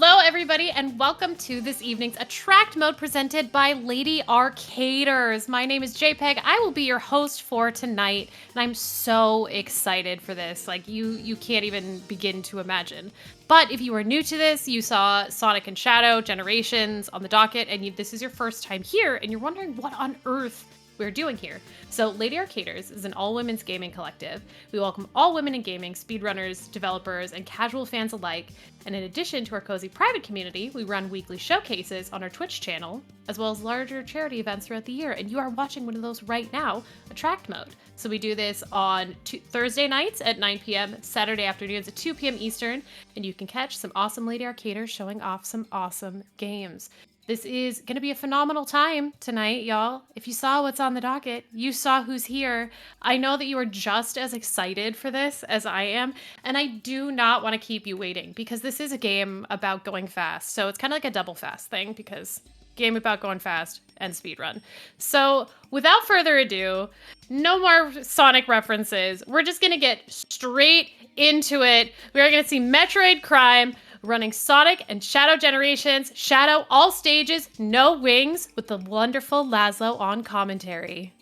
Hello, everybody, and welcome to this evening's Attract Mode presented by Lady Arcaders. My name is Jaypeg. I will be your host for tonight, and I'm so excited for this. Like, you can't even begin to imagine. But if you are new to this, you saw Sonic and Shadow Generations on the docket, and this is your first time here, and you're wondering what on earth we're doing here. So Lady Arcaders is an all-women's gaming collective. We welcome all women in gaming, speedrunners, developers, and casual fans alike. And in addition to our cozy private community, we run weekly showcases on our Twitch channel, as well as larger charity events throughout the year. And you are watching one of those right now, Attract Mode. So we do this on Thursday nights at 9 p.m., Saturday afternoons at 2 p.m. Eastern, and you can catch some awesome Lady Arcaders showing off some awesome games. This is going to be a phenomenal time tonight, y'all. If you saw what's on the docket, you saw who's here. I know that you are just as excited for this as I am, and I do not want to keep you waiting because this is a game about going fast. So it's kind of like a double fast thing because game about going fast and speedrun. So without further ado, no more Sonic references. We're just going to get straight into it. We are going to see Metroid Crime running Sonic and Shadow Generations, Shadow all stages, no wings, with the wonderful Lazlo on commentary.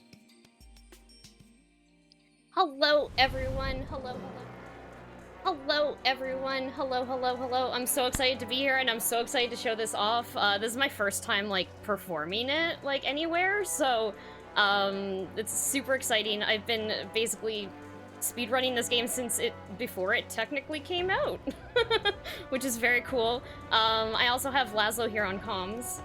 Hello everyone, hello. Hello everyone, hello. I'm so excited to be here and I'm so excited to show this off. This is my first time like performing it like anywhere, so it's super exciting. I've been basically speedrunning this game since before it technically came out, which is very cool. I also have Lazlo here on comms.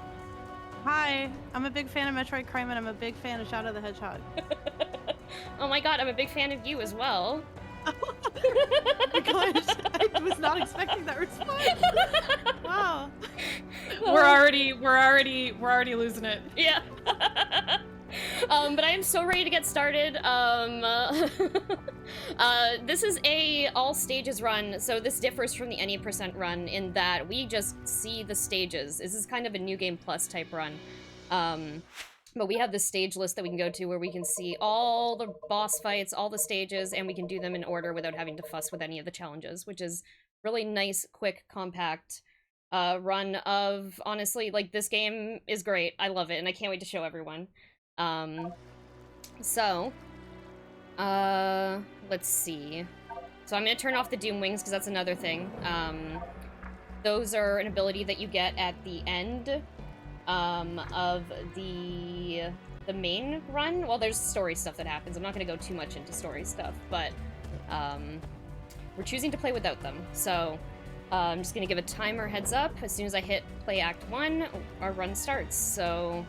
Hi, I'm a big fan of Metroid Crime and I'm a big fan of Shadow the Hedgehog. Oh my god, I'm a big fan of you as well. Oh my gosh, I was not expecting that response. Wow. We're already losing it. Yeah. But I am so ready to get started. This is a all stages run, so this differs from the any percent run in that we just see the stages. This is kind of a New Game Plus type run. But we have this stage list that we can go to where we can see all the boss fights, all the stages, and we can do them in order without having to fuss with any of the challenges, which is really nice, quick, compact run of, honestly, like, this game is great. I love it, and I can't wait to show everyone. Let's see. So I'm gonna turn off the Doom Wings, because that's another thing. Those are an ability that you get at the end of the main run. Well, there's story stuff that happens. I'm not gonna go too much into story stuff, but we're choosing to play without them. So I'm just gonna give a timer heads up. As soon as I hit play Act 1, our run starts. So,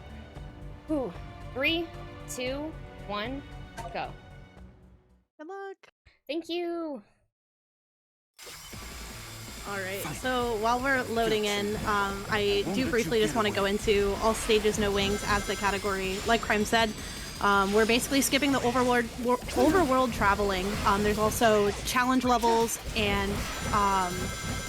3, 2, 1, go. Good luck. Thank you. Alright, so while we're loading in, I do briefly just want to go into all stages, no wings as the category. Like Crime said, we're basically skipping the overworld traveling. There's also challenge levels, and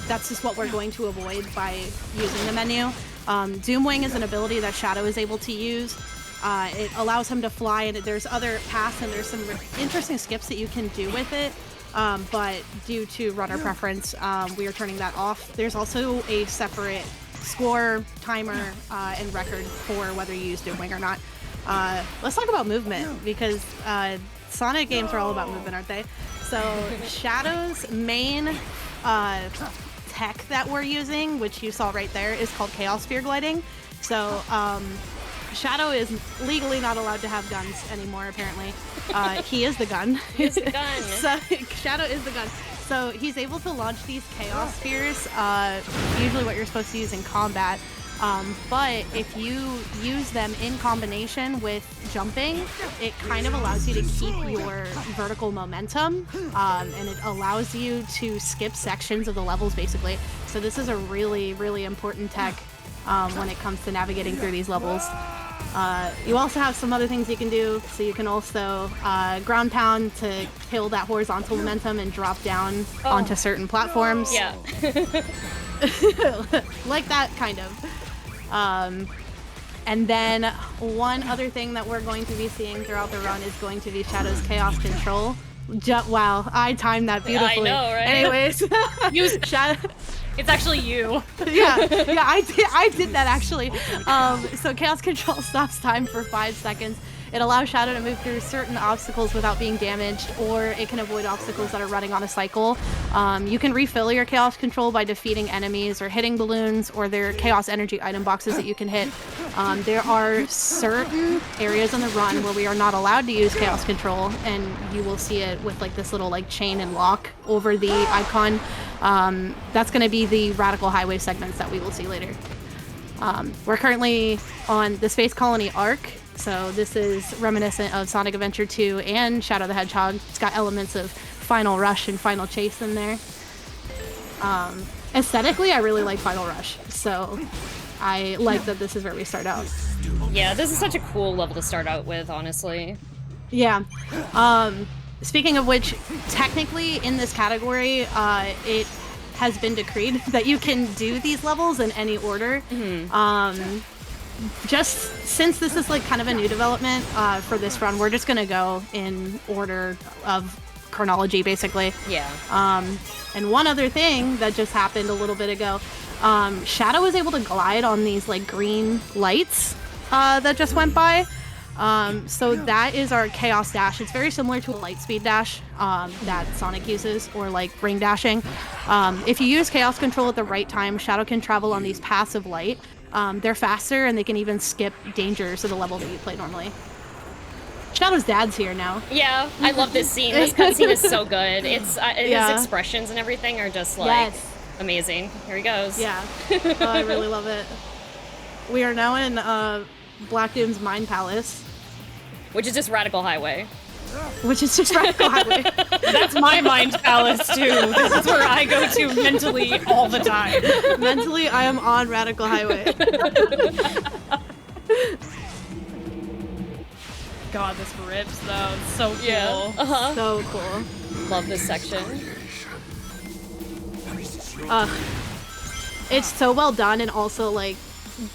that's just what we're going to avoid by using the menu. Doomwing is an ability that Shadow is able to use. It allows him to fly, and there's other paths, and there's some interesting skips that you can do with it. But due to runner preference, we are turning that off. There's also a separate score, timer, and record for whether you use Doomwing or not. Let's talk about movement, because Sonic games are all about movement, aren't they? So Shadow's main tech that we're using, which you saw right there, is called Chaos Sphere Gliding. So Shadow is legally not allowed to have guns anymore, apparently. He is the gun. He is the gun. So, Shadow is the gun. So he's able to launch these Chaos Spheres, usually what you're supposed to use in combat. But if you use them in combination with jumping, it kind of allows you to keep your vertical momentum, and it allows you to skip sections of the levels, basically. So this is a really, really important tech when it comes to navigating through these levels. You also have some other things you can do, so you can also ground pound to kill that horizontal momentum and drop down onto certain platforms. Yeah. Like that, kind of. And then one other thing that we're going to be seeing throughout the run is going to be Shadow's Chaos Control. Wow, I timed that beautifully. I know, right? Anyways, It's actually you. yeah, I did that actually. So chaos control stops time for 5 seconds. It allows Shadow to move through certain obstacles without being damaged, or it can avoid obstacles that are running on a cycle. You can refill your chaos control by defeating enemies or hitting balloons, or there are chaos energy item boxes that you can hit. There are certain areas on the run where we are not allowed to use chaos control, and you will see it with like this little like chain and lock over the icon. That's going to be the Radical Highway segments that we will see later. We're currently on the Space Colony Ark. So this is reminiscent of Sonic Adventure 2 and Shadow the Hedgehog. It's got elements of Final Rush and Final Chase in there. Aesthetically, I really like Final Rush, so I like that this is where we start out. Yeah, this is such a cool level to start out with, honestly. Yeah. Speaking of which, technically in this category, it has been decreed that you can do these levels in any order. Just since this is like kind of a new development for this run, we're just gonna go in order of chronology, basically. Yeah. And one other thing that just happened a little bit ago, Shadow was able to glide on these like green lights that just went by. So that is our Chaos Dash. It's very similar to a light speed dash that Sonic uses, or like ring dashing. If you use Chaos Control at the right time, Shadow can travel on these paths of light. They're faster, and they can even skip dangers of the level that you play normally. Shadow's dad's here now. Yeah, I love this scene. This cutscene is so good. His expressions and everything are just like amazing. Here he goes. Yeah, I really love it. We are now in Black Doom's Mind Palace, which is just Radical Highway. Which is just Radical Highway. That's my mind palace too. This is where I go to mentally all the time. Mentally, I am on Radical Highway. God, this rips though. It's so cool. Yeah. So cool. Love this section. It's so well done, and also like,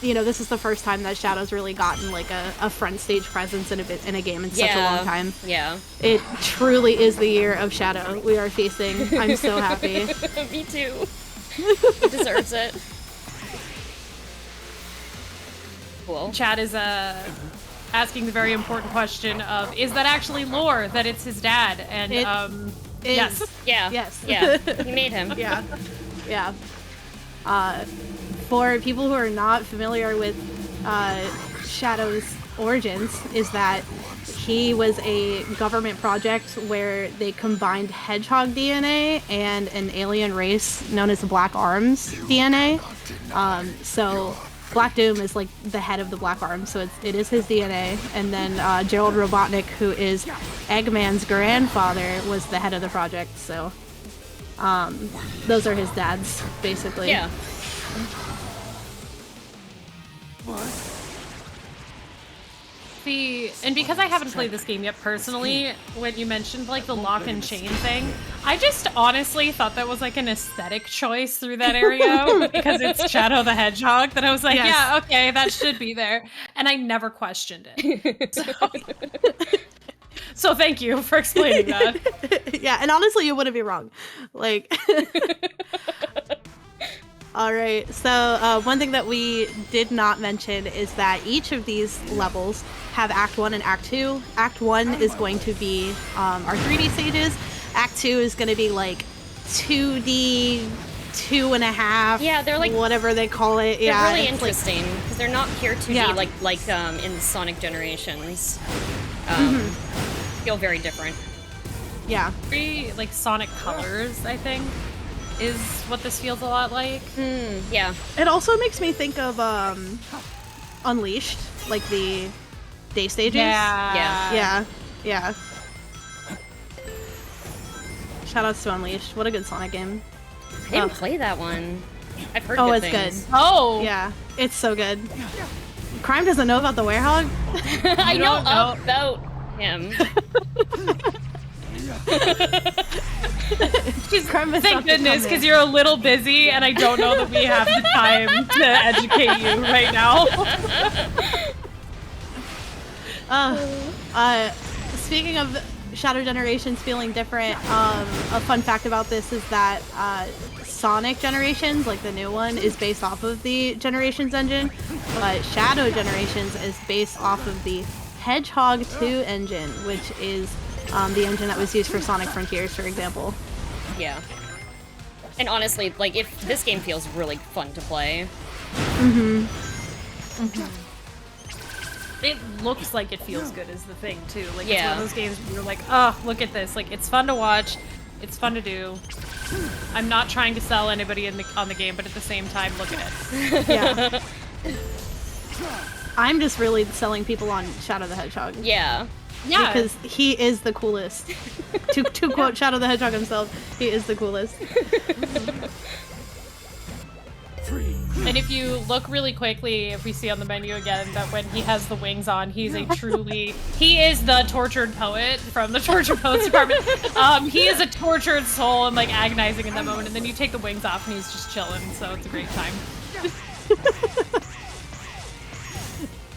you know, this is the first time that Shadow's really gotten like a front stage presence in a game in such a long time. Yeah. It truly is the year of Shadow we are facing. I'm so happy. Me too. He deserves it. Cool. Chad is asking the very important question of, is that actually lore that it's his dad? And yes. Yeah. Yes. Yeah. He made him. Yeah. Yeah. For people who are not familiar with Shadow's origins, is that he was a government project where they combined hedgehog DNA and an alien race known as the Black Arms DNA. So Black Doom is like the head of the Black Arms, so it is his DNA. And then Gerald Robotnik, who is Eggman's grandfather, was the head of the project. So those are his dads, basically. Yeah. See, and because I haven't played this game yet personally, when you mentioned like the lock and chain thing, I just honestly thought that was like an aesthetic choice through that area because it's Shadow the Hedgehog, that I was like, yeah, okay, that should be there. And I never questioned it. So thank you for explaining that. Yeah, and honestly, you wouldn't be wrong. Like, all right. So one thing that we did not mention is that each of these levels have Act 1 and Act 2. Act 1 is going to be our 3D stages. Act 2 is going to be like 2D, 2.5. Yeah, they're like whatever they call it. They're Yeah, really it's interesting because they're not pure 2D like in Sonic Generations. Feel very different. Yeah. Very like Sonic Colors, I think, is what this feels a lot like. Yeah. It also makes me think of Unleashed, like the day stages. Yeah. Yeah. Shoutouts to Unleashed. What a good Sonic game. I didn't play that one. I've heard Oh, good it's things. good. Oh. Yeah, it's so good. Crime doesn't know about the werehog? I know don't know. about him. Thank goodness, because you're a little busy and I don't know that we have the time to educate you right now. Speaking of Shadow Generations feeling different, a fun fact about this is that Sonic Generations, like the new one, is based off of the Generations engine, but Shadow Generations is based off of the Hedgehog 2 engine, which is the engine that was used for Sonic Frontiers, for example. Yeah. And honestly, like, if this game feels really fun to play. It looks like it feels good is the thing, too. Like, Yeah. it's one of those games where you're like, oh, look at this. Like, it's fun to watch. It's fun to do. I'm not trying to sell anybody on the game, but at the same time, look at it. Yeah. I'm just really selling people on Shadow the Hedgehog. Yeah. Yeah. Because he is the coolest. to quote Shadow the Hedgehog himself, he is the coolest. And if you look really quickly, if we see on the menu again, that when he has the wings on, he's a truly... he is the tortured poet from the Tortured Poets Department. He is a tortured soul and, like, agonizing in that moment, and then you take the wings off and he's just chilling, so it's a great time.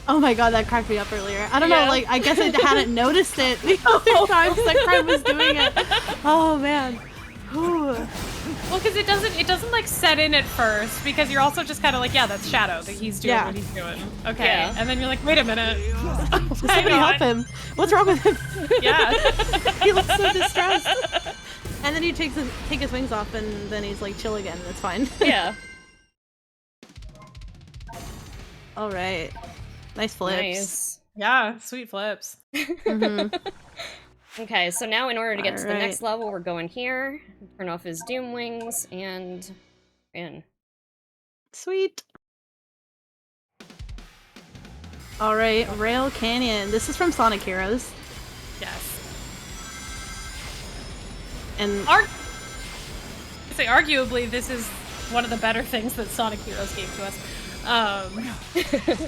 Oh my god, that cracked me up earlier. I don't know, like, I guess I hadn't noticed it the other times that Crime was doing it. Oh man. Ooh. Well, because it doesn't like set in at first, because you're also just kind of like, yeah, that's Shadow, that he's doing what he's doing. Okay, Yeah. and then you're like, wait a minute. Somebody help him. What's wrong with him? Yeah. He looks so distressed. And then he take his wings off and then he's like chill again and it's fine. Yeah. Alright. Nice flips. Nice. Yeah, sweet flips. Okay, so now in order to get to the Alright. next level, we're going here, turn off his Doom Wings, and in. Sweet. Alright, Rail Canyon. This is from Sonic Heroes. Yes. And Say, arguably, this is one of the better things that Sonic Heroes gave to us.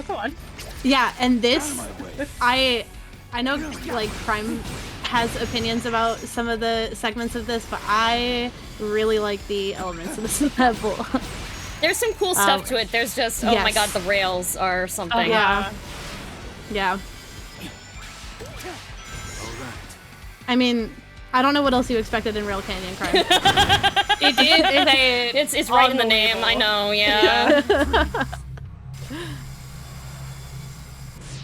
Go on. yeah, and this, I know, like, Prime has opinions about some of the segments of this, but I really like the elements of this level. There's some cool stuff to it. There's just, oh my god, the rails are something. Yeah. Yeah. I mean, I don't know what else you expected in Rail Canyon Crime. It did say it. It's right in the name, I know, yeah.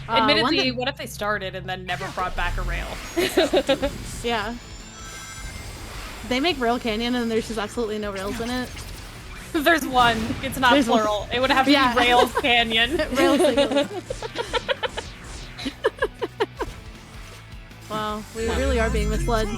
Admittedly, what if they started and then never brought back a rail? Yeah. They make Rail Canyon and there's just absolutely no rails in it. There's one. It's not There's plural. one. It would have to be Rails Canyon. Rail singular. Wow, we really are being misled.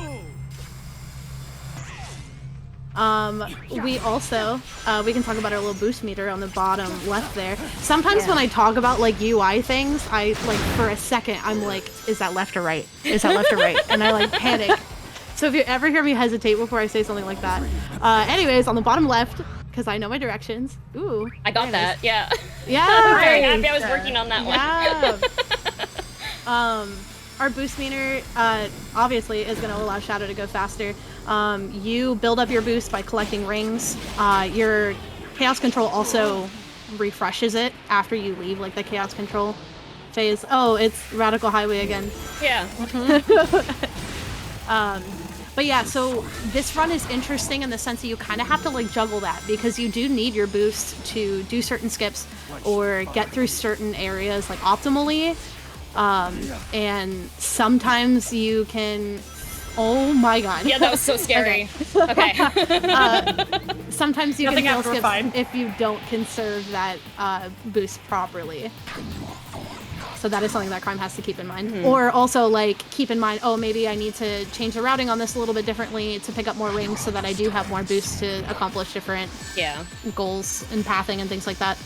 We also, we can talk about our little boost meter on the bottom left there. Sometimes when I talk about, like, UI things, I, like, for a second, I'm like, is that left or right? Is that left or right? And I, like, panic. So if you ever hear me hesitate before I say something like that. Anyways, on the bottom left, because I know my directions. Ooh. I got that, yeah. Yeah. I'm very happy I was working on that one. Our boost meter, obviously, is going to allow Shadow to go faster. You build up your boost by collecting rings. Your Chaos Control also refreshes it after you leave, like, the Chaos Control phase. Oh, it's Radical Highway again. Yeah. But yeah, so this run is interesting in the sense that you kind of have to, like, juggle that, because you do need your boost to do certain skips or get through certain areas, like, optimally. And sometimes you can... Oh my god. Yeah, that was so scary. Okay. Sometimes you Nothing can fail after, skips if you don't conserve that boost properly. So that is something that Crime has to keep in mind. Or also, like, keep in mind, oh, maybe I need to change the routing on this a little bit differently to pick up more rings so that I do have more boosts to accomplish different goals and pathing and things like that.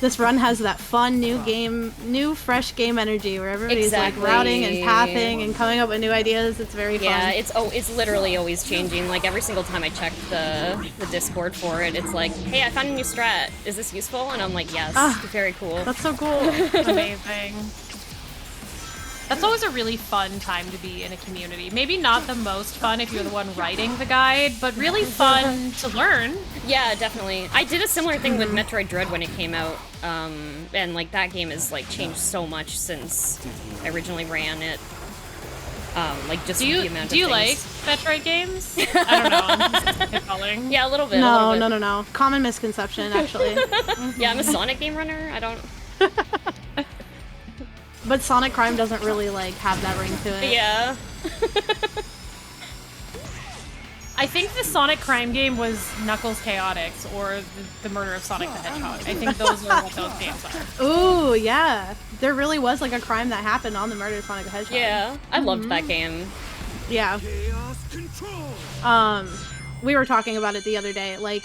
This run has that fun new fresh game energy where everybody's like routing and pathing and coming up with new ideas. It's very fun. Yeah, it's literally always changing. Like, every single time I check the Discord for it, it's like, hey, I found a new strat. Is this useful? And I'm like, yes, very cool. That's so cool. Amazing. That's always a really fun time to be in a community. Maybe not the most fun if you're the one writing the guide, but really fun to learn. Yeah, definitely. I did a similar thing with Metroid Dread when it came out, and like that game has like changed so much since I originally ran it. Like just the amount of do you like things. Metroid games? I don't know. I'm just calling. Yeah, a little bit. No. Common misconception, actually. Yeah, I'm a Sonic game runner. I don't. But Sonic Crime doesn't really like have that ring to it. Yeah. I think the Sonic Crime game was Knuckles Chaotix or the Murder of Sonic the Hedgehog. I think those are what those games are. Ooh, yeah. There really was like a crime that happened on the Murder of Sonic the Hedgehog. Yeah, I loved that game. Yeah. We were talking about it the other day. Like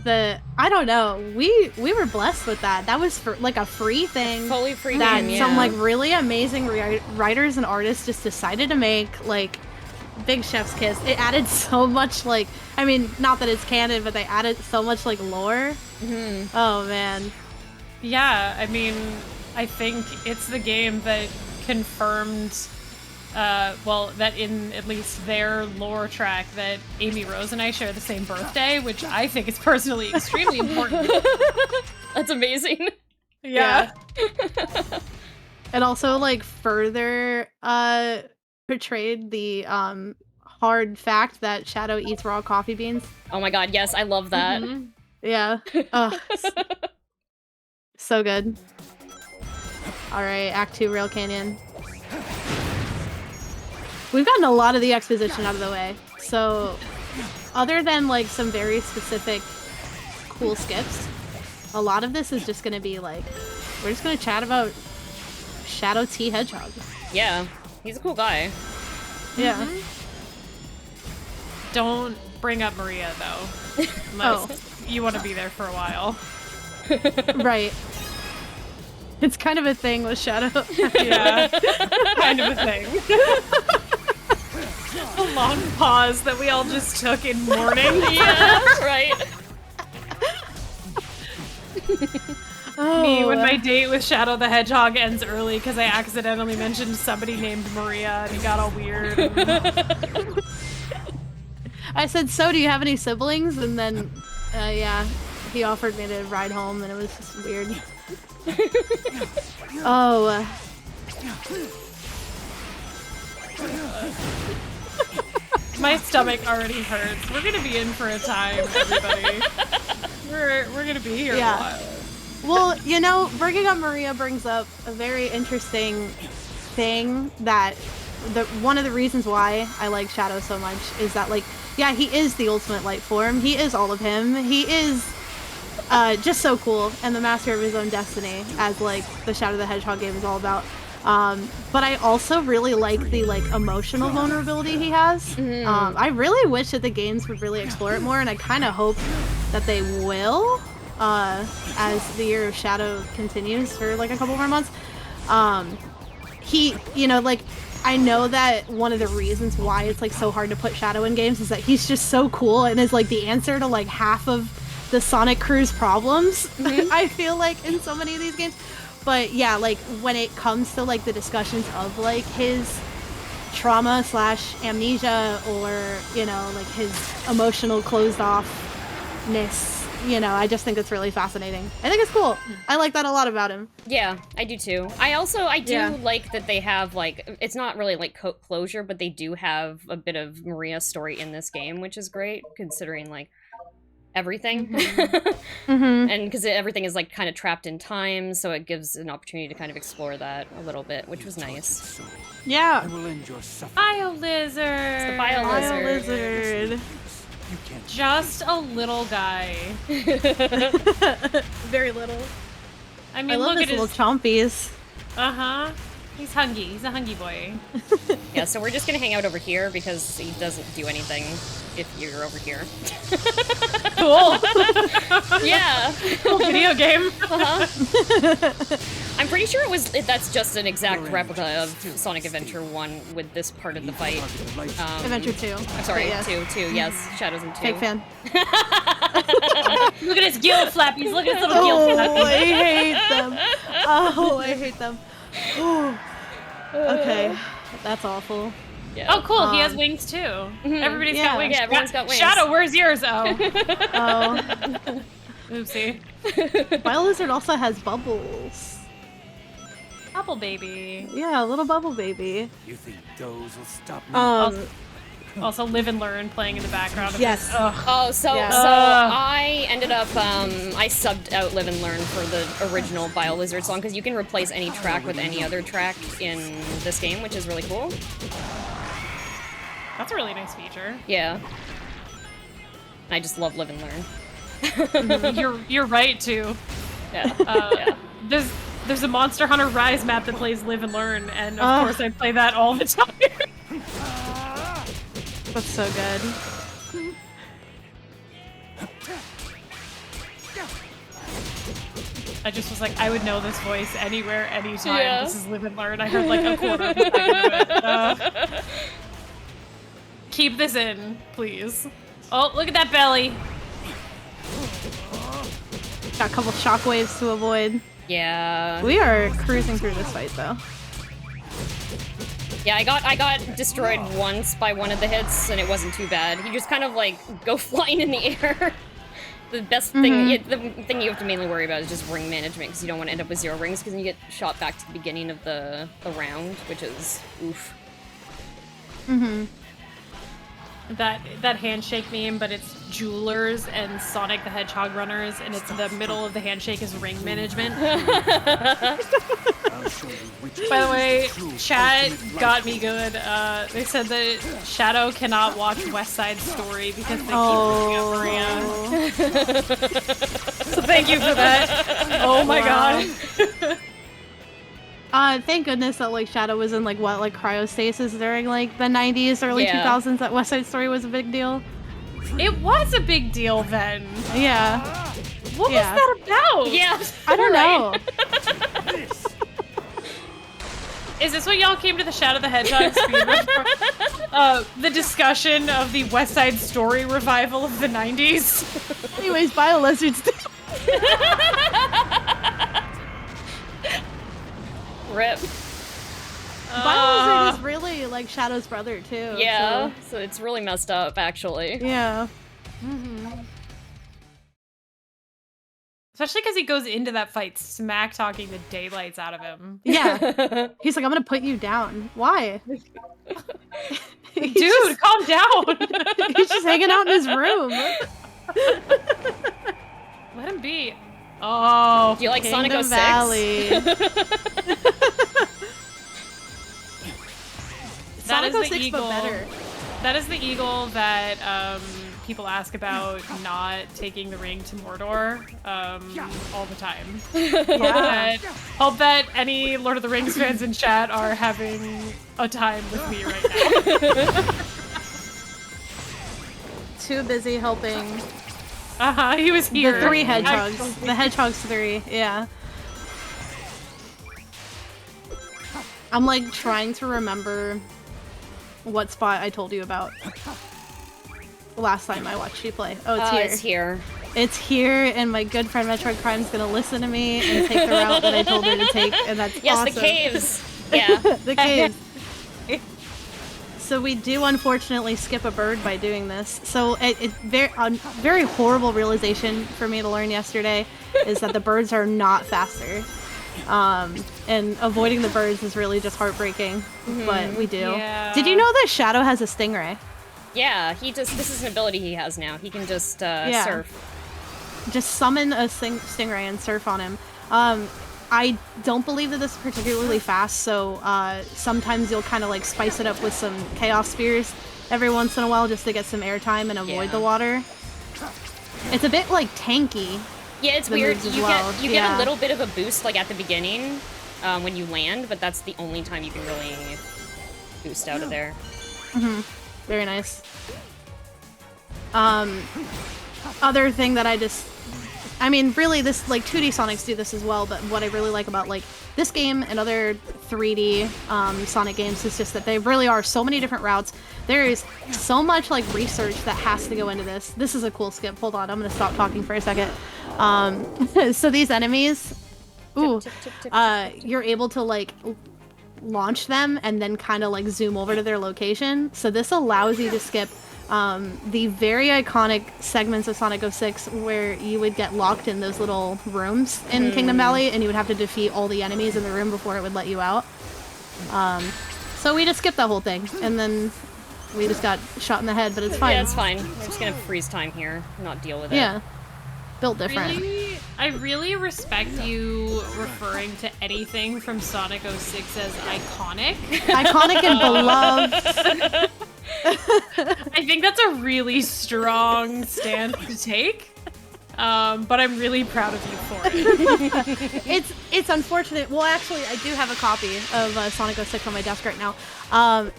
I don't know. We were blessed with that. That was for like a free thing. Fully free that game, yeah. some like really amazing writers and artists just decided to make. Like, big chef's kiss. It added so much, like, I mean, not that it's canon, but they added so much like lore. Oh man. Yeah, I mean, I think it's the game that confirmed, well, that in at least their lore track that Amy Rose and I share the same birthday, which I think is personally extremely important. That's amazing. Yeah. It also like further portrayed the hard fact that Shadow eats raw coffee beans. Oh my god, yes, I love that. Yeah. So good. Alright, Act 2 Rail Canyon. We've gotten a lot of the exposition out of the way. So, other than like some very specific cool skips, a lot of this is just gonna be like, we're just gonna chat about Shadow T Hedgehog. Yeah, he's a cool guy. Yeah. Don't bring up Maria, though. Unless you want to be there for a while. Right. It's kind of a thing with Shadow. Yeah. Kind of a thing. A long pause that we all just took in mourning. Yeah, right. Me when my date with Shadow the Hedgehog ends early because I accidentally mentioned somebody named Maria and it got all weird. I said, so do you have any siblings? And then, yeah, he offered me to ride home and it was just weird. Oh. My stomach already hurts. We're gonna be in for a time, everybody. We're gonna be here a while. Well, you know, bringing up Maria brings up a very interesting thing that one of the reasons why I like Shadow so much is that, like, yeah, he is the ultimate light form. He is all of him. He is just so cool and the master of his own destiny, as like the Shadow the Hedgehog game is all about. But I also really like the like emotional vulnerability he has. I really wish that the games would really explore it more, and I kind of hope that they will. As the Year of Shadow continues for like a couple more months. He, you know, like, I know that one of the reasons why it's like so hard to put Shadow in games is that he's just so cool and is like the answer to like half of the Sonic crew's problems. I feel like in so many of these games. But yeah, like when it comes to like the discussions of like his trauma / amnesia, or, you know, like his emotional closed offness, you know, I just think it's really fascinating. I think it's cool. I like that a lot about him. Yeah, I do too. I do like that they have, like, it's not really like closure, but they do have a bit of Maria's story in this game, which is great, considering, like, everything. And because everything is, like, kind of trapped in time, so it gives an opportunity to kind of explore that a little bit, which was nice. Yeah. Biolizard! It's the Biolizard. Just a little guy. Very little. I mean, I love look his at little his... chompies. Uh-huh. He's hungry. He's a hungry boy. Yeah, so we're just gonna hang out over here because he doesn't do anything if you're over here. Cool. Yeah. Cool video game. I'm pretty sure that's just an exact replica of Sonic Adventure 1 with this part of the fight. Adventure 2. I'm sorry, yes. 2, yes. Shadows in 2. Big fan. Look at his gill flappies. Look at his little gill Oh, flappies. I hate them. Oh, I hate them. Okay, that's awful. Yeah. Oh, cool. He has wings too. Everybody's got wings. Yeah, everyone's got wings. Shadow, where's yours? Oh. Oh. Oopsie. Biolizard also has bubbles. Bubble baby. Yeah, a little bubble baby. You think those will stop me? Also live and learn playing in the background. Yes. Oh, so Yeah. I ended up I subbed out Live and Learn for the original Biolizard song because you can replace any track with any other track in this game, which is really cool. That's a really nice feature. Yeah. I just love Live and Learn. You're right too. Yeah. Yeah. There's a Monster Hunter Rise map that plays Live and Learn, and of course I play that all the time. That's so good. I just was like, I would know this voice anywhere, anytime. Yeah. This is Live and Learn. I heard like a quarter of the second of it. Keep this in, please. Oh, look at that belly. Got a couple shockwaves to avoid. Yeah. We are cruising through this fight though. Yeah, I got destroyed once by one of the hits, and it wasn't too bad. You just kind of like go flying in the air. The best thing, the thing you have to mainly worry about is just ring management, because you don't want to end up with 0 rings, because then you get shot back to the beginning of the round, which is oof. That handshake meme, but it's Jewelers and Sonic the Hedgehog runners, and it's the middle of the handshake is ring management. By the way, chat got me good. They said that Shadow cannot watch West Side Story because they keep bringing up Maria. So thank you for that. Oh my god. Thank goodness that like Shadow was in like cryostasis during like the 90s, early 2000s. That West Side Story was a big deal. It was a big deal then. Yeah. What was that about? Yeah. I don't know. Is this what y'all came to the Shadow the Hedgehog speedrun for? The discussion of the West Side Story revival of the 90s? Anyways, Biolizard's Rip. Biolizard is really like Shadow's brother too. Yeah, so it's really messed up, actually. Yeah. Especially because he goes into that fight smack talking the daylights out of him. Yeah. He's like, I'm gonna put you down. Why? Dude, calm down! He's just hanging out in his room. Let him be. Oh. Do you like Sonic Kingdom 06? Valley. That Sonic is the 06, eagle. but better. That is the eagle that people ask about not taking the ring to Mordor all the time. Yeah. Hope that any Lord of the Rings fans in chat are having a time with me right now. Too busy helping He was here. the 3 hedgehogs. Actually. The hedgehogs 3, yeah. I'm like trying to remember what spot I told you about last time I watched you play. Oh, it's here. It's here. It's here, and my good friend Metroid Crime's gonna listen to me and take the route that I told her to take, and that's Yes, awesome. the caves. Yeah. The caves. So we do unfortunately skip a bird by doing this. So it's very horrible realization for me to learn yesterday is that the birds are not faster. And avoiding the birds is really just heartbreaking, but we do. Yeah. Did you know that Shadow has a stingray? Yeah, this is an ability he has now. He can just surf. Just summon a stingray and surf on him. I don't believe that this is particularly fast, so sometimes you'll kind of like spice it up with some chaos spears every once in a while just to get some airtime and avoid the water. It's a bit like tanky. Yeah, it's the weird. moves as You well. get a little bit of a boost like at the beginning when you land, but that's the only time you can really boost out of there. Very nice. Other thing that I mean, really, this, like, 2D Sonics do this as well, but what I really like about, like, this game and other 3D Sonic games is just that they really are so many different routes. There is so much, like, research that has to go into this. This is a cool skip. Hold on, I'm gonna stop talking for a second. So these enemies, you're able to, like, launch them and then kind of like zoom over to their location. So this allows you to skip the very iconic segments of Sonic 06 where you would get locked in those little rooms in Kingdom Valley and you would have to defeat all the enemies in the room before it would let you out. So we just skipped that whole thing and then we just got shot in the head, but it's fine. Yeah, it's fine. We're just gonna freeze time here, not deal with it. Yeah. Built different. I really respect you referring to anything from Sonic 06 as iconic. Iconic and beloved. I think that's a really strong stand to take, but I'm really proud of you for it. It's unfortunate. Well, actually, I do have a copy of Sonic 06 on my desk right now.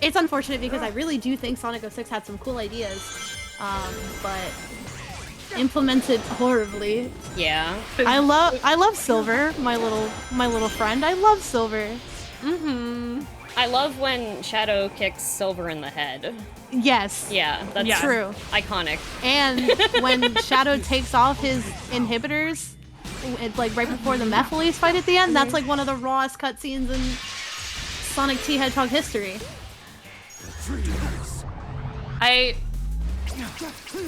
It's unfortunate because I really do think Sonic 06 had some cool ideas, but implemented horribly. Yeah. I love Silver, my little friend. I love Silver. I love when Shadow kicks Silver in the head. Yes. Yeah, that's true. Iconic. And when Shadow takes off his inhibitors, it's like right before the Mephiles fight at the end, that's like one of the rawest cutscenes in Sonic T Hedgehog history.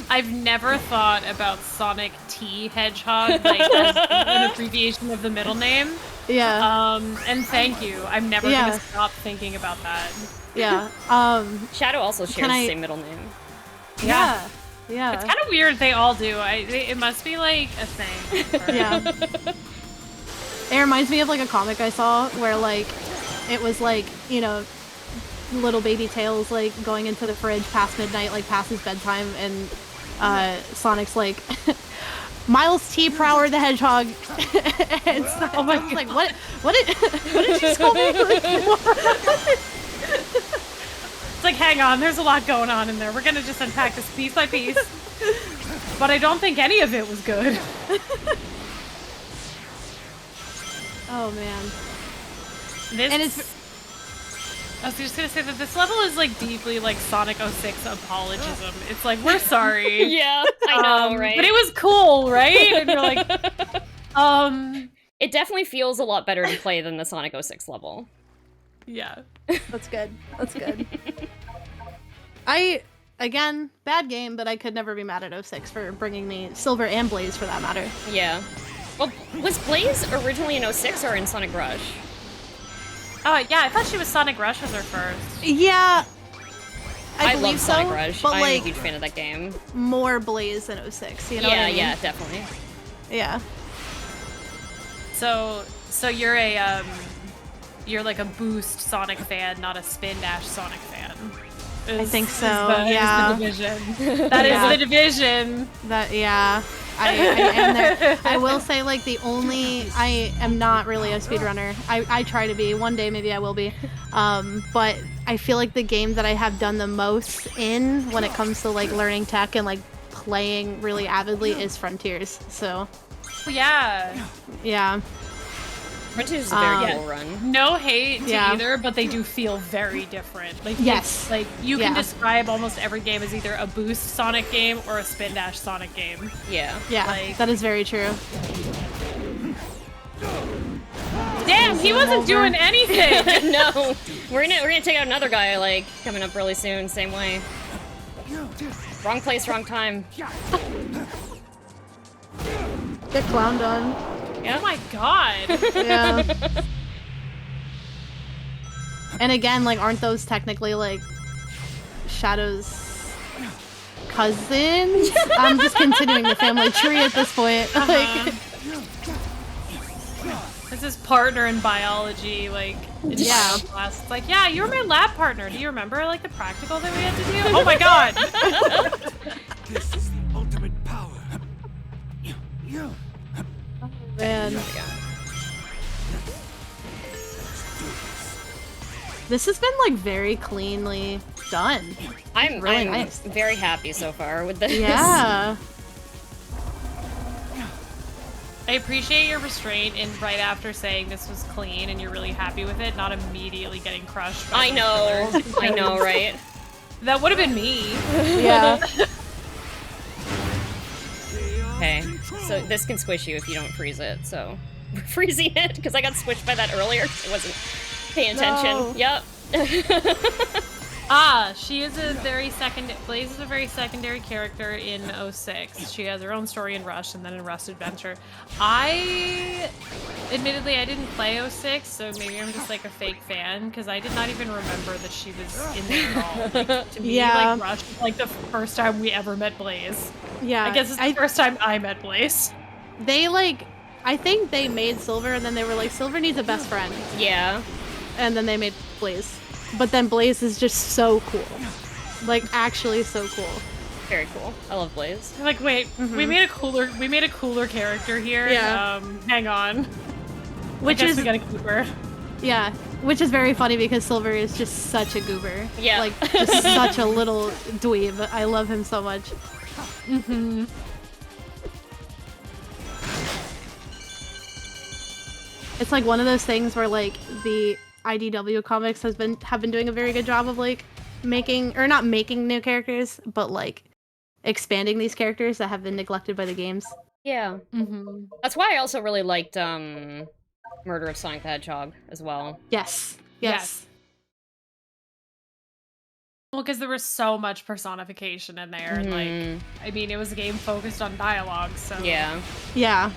I've never thought about Sonic T Hedgehog like as an abbreviation of the middle name. Yeah. And thank you. I'm never gonna stop thinking about that. Yeah. Shadow also shares the same middle name. Yeah. Yeah. It's kind of weird they all do. It must be like a thing. Yeah. It reminds me of like a comic I saw where like it was like, you know, little baby Tails like going into the fridge past midnight, like past his bedtime, and Sonic's like Miles T. Prower the Hedgehog. And so I was like, what did she call me? It's like, hang on, there's a lot going on in there. We're gonna just unpack this piece by piece. But I don't think any of it was good. Oh man. I was just gonna say that this level is like deeply like Sonic 06 apologism. It's like, we're sorry. Yeah, I know, right? But it was cool, right? And you're like, It definitely feels a lot better to play than the Sonic 06 level. Yeah. That's good. That's good. Again, bad game, but I could never be mad at 06 for bringing me Silver and Blaze for that matter. Yeah. Well, was Blaze originally in 06 or in Sonic Rush? Oh, yeah, I thought she was Sonic Rush was her first. Yeah. I love Sonic Rush. But I'm like, a huge fan of that game. More Blaze than 06, you know what I mean? Yeah, definitely. Yeah. So you're you're like a Boost Sonic fan, not a Spin Dash Sonic fan. I think so, yeah. Is the division. That is the division. I am there. I will say, like, I am not really a speedrunner. I try to be. One day, maybe I will be. But I feel like the game that I have done the most in when it comes to, like, learning tech and, like, playing really avidly is Frontiers. So. Yeah. Yeah. Frontiers is a very cool run. No hate to either, but they do feel very different. Like, yes. Like, you can describe almost every game as either a Boost Sonic game or a Spin Dash Sonic game. Yeah. Yeah, like, that is very true. Damn, he wasn't doing anything! No! We're gonna take out another guy, like, coming up really soon, same way. Wrong place, wrong time. Get clowned on. Oh my god! Yeah. And again, like, aren't those technically, like, Shadow's cousins? I'm just continuing the family tree at this point. Like, this is partner in biology, like, in class. It's like, yeah, you were my lab partner. Do you remember, like, the practical that we had to do? Oh my god! This is the ultimate power. man. This has been, like, very cleanly done. I'm really nice. Very happy so far with this. Yeah. I appreciate your restraint in right after saying this was clean and you're really happy with it, not immediately getting crushed by I know. I know, right? That would have been me. Yeah. Okay, so this can squish you if you don't freeze it, so... freezing it because I got switched by that earlier. I wasn't paying attention. No. Yep. She is a very Blaze is a very secondary character in 06. She has her own story in Rush and then in Rust Adventure. Admittedly, I didn't play 06, so maybe I'm just like a fake fan because I did not even remember that she was in there at all. Like, to me, like Rush was like the first time we ever met Blaze. Yeah. I guess it's the first time I met Blaze. They I think they made Silver and then they were like, Silver needs a best friend. Yeah. And then they made Blaze. But then Blaze is just so cool. Like, actually so cool. Very cool. I love Blaze. I'm like, wait, we made a cooler character here. Yeah. Hang on. Which I guess is we gotta keep her. Yeah. Which is very funny because Silver is just such a goober. Yeah. Like, just such a little dweeb. I love him so much. Mm-hmm. It's like one of those things where like the IDW comics have been doing a very good job of like not making new characters, but like expanding these characters that have been neglected by the games. Yeah. Mm-hmm. That's why I also really liked Murder of Sonic the Hedgehog as well. Yes. Well, because there was so much personification in there, and like, I mean, it was a game focused on dialogue, so Yeah. Yeah.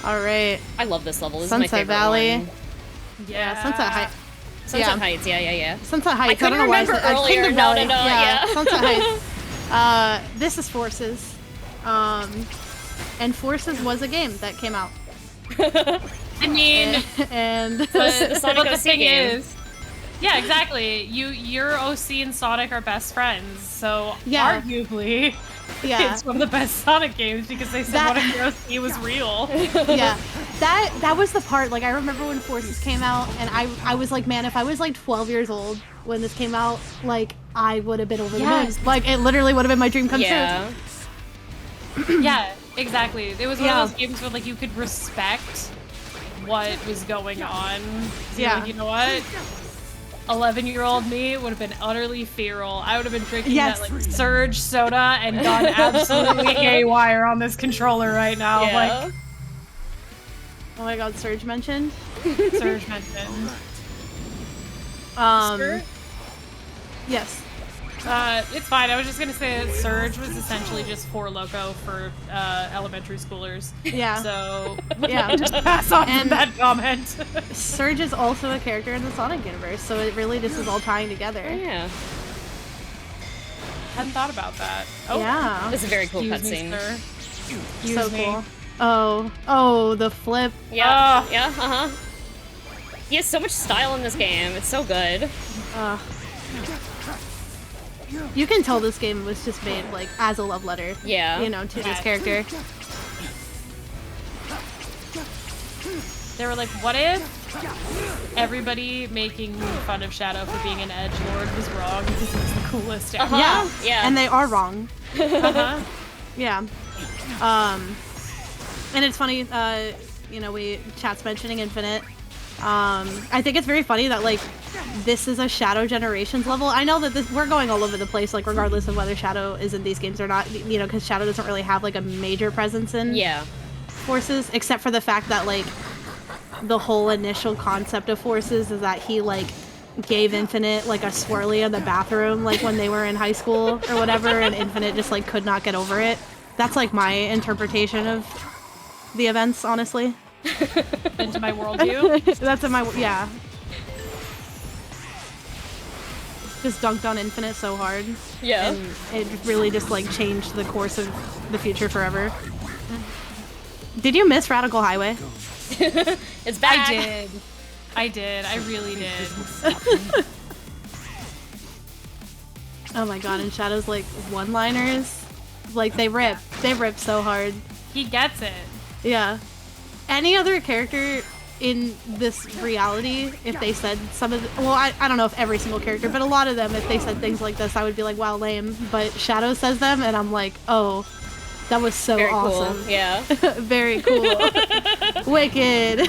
All right. I love this level. This Sunset is my favorite Valley. one. yeah, Sunset Heights. Sunset Yeah. Heights, yeah. Sunset Heights. I couldn't don't know why remember said, earlier. Kingdom No, Valley. yeah. Sunset Heights. This is Forces. And Forces was a game that came out. I mean, and The Sonic but the OC thing game. is, yeah, exactly. Your OC and Sonic are best friends, so Yeah. arguably, yeah. it's one of the best Sonic games because they said one of your OC was real. Yeah, that was the part. Like, I remember when Forces came out, and I was like, man, if I was like 12 years old when this came out, like, I would have been over the moon. Like, it literally would have been my dream come true. Yeah, exactly. It was one Yeah. of those games where like you could respect what was going on. So Yeah. like, you know what? 11-year-old me would have been utterly feral. I would have been drinking Yes. that like Surge soda and gone absolutely haywire on this controller right now. Yeah. Like, Oh my god, Surge mentioned. Surge mentioned. Yes. It's fine. I was just gonna say that Surge was essentially just Four Loko for elementary schoolers. Yeah. So Yeah. just pass on And- that comment. Surge is also a character in the Sonic universe, so it really just is all tying together. Oh, yeah. Hadn't thought about that. Oh, Yeah. This is a very cool excuse me, cutscene. sir. So Excuse me. cool. Oh, the flip. Yeah, yeah, He has so much style in this game. It's so good. You can tell this game was just made like as a love letter. Yeah. You know, to this character. They were like, what if everybody making fun of Shadow for being an edgelord was wrong because he's the coolest ever? Yeah. Yeah. And they are wrong. Uh-huh. Yeah. And it's funny, you know, chat's mentioning Infinite. I think it's very funny that like this is a Shadow Generations level. I know that we're going all over the place, like regardless of whether Shadow is in these games or not, you know, because Shadow doesn't really have like a major presence in Forces, except for the fact that like the whole initial concept of Forces is that he like gave Infinite like a swirly in the bathroom, like when they were in high school or whatever, and Infinite just like could not get over it. That's like my interpretation of the events, honestly. Into my worldview. That's in my yeah. Just dunked on Infinite so hard. Yeah. And it really just like changed the course of the future forever. Did you miss Radical Highway? It's back. I did. I really did. Oh my god, and Shadow's like one-liners, like they rip so hard. He gets it. Yeah. Any other character in this reality, if they said some of the, well, I don't know if every single character, but a lot of them, if they said things like this, I would be like, wow, lame. But Shadow says them, and I'm like, oh, that was so Very awesome. cool. Yeah. Very cool. Wicked.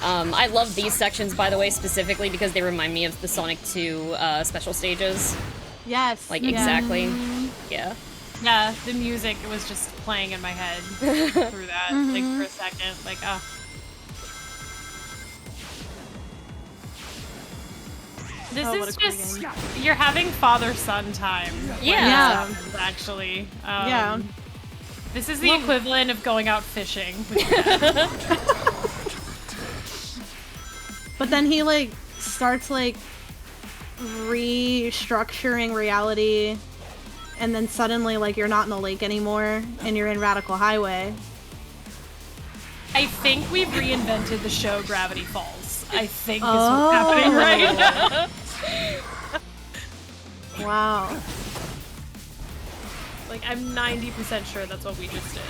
I love these sections, by the way, specifically because they remind me of the Sonic 2 special stages. Yes. Like, yeah. exactly. Yeah. Yeah, the music was just playing in my head through that, like, for a second. Like, oh. This Oh, what is a cool just, game. you're having father-son time. Yeah. Actually. Yeah. This is the equivalent of going out fishing. But then he, like, starts, like, restructuring reality, and then suddenly, like, you're not in the lake anymore, and you're in Radical Highway. I think we've reinvented the show Gravity Falls. I think is what's happening right now. Wow. Like, I'm 90% sure that's what we just did.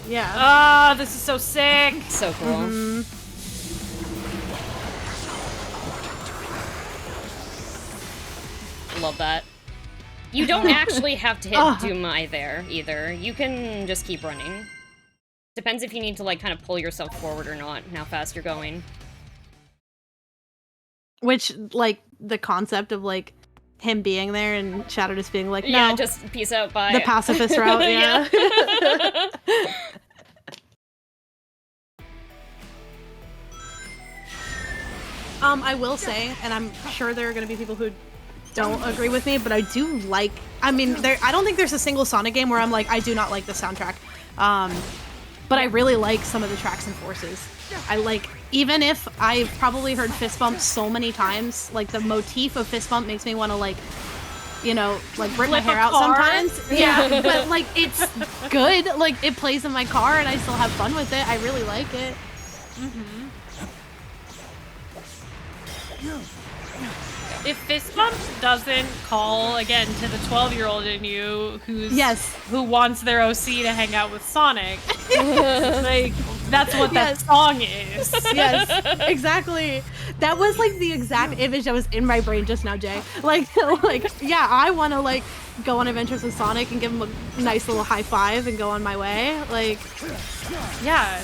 Yeah. Ah, this is so sick! So cool. Love that. You don't actually have to hit Dumai there, either. You can just keep running. Depends if you need to, like, kind of pull yourself forward or not, and how fast you're going. Which, like, the concept of, like, him being there and Shadow just being like, no. Yeah, just peace out, bye. The pacifist route, yeah. I will say, and I'm sure there are going to be people who don't agree with me, but I do like, I mean, I don't think there's a single Sonic game where I'm like, I do not like the soundtrack. But I really like some of the tracks and forces. I like, even if I've probably heard Fist Bump so many times, like the motif of Fist Bump makes me want to, like, you know, like rip my hair out sometimes. Yeah, but like it's good. Like it plays in my car and I still have fun with it. I really like it. If Fist Bump doesn't call again to the 12-year-old in you who wants their OC to hang out with Sonic, like that's what that song is. Yes, exactly. That was like the exact image that was in my brain just now, Jay. Like yeah, I want to like go on adventures with Sonic and give him a nice little high five and go on my way. Like, yeah,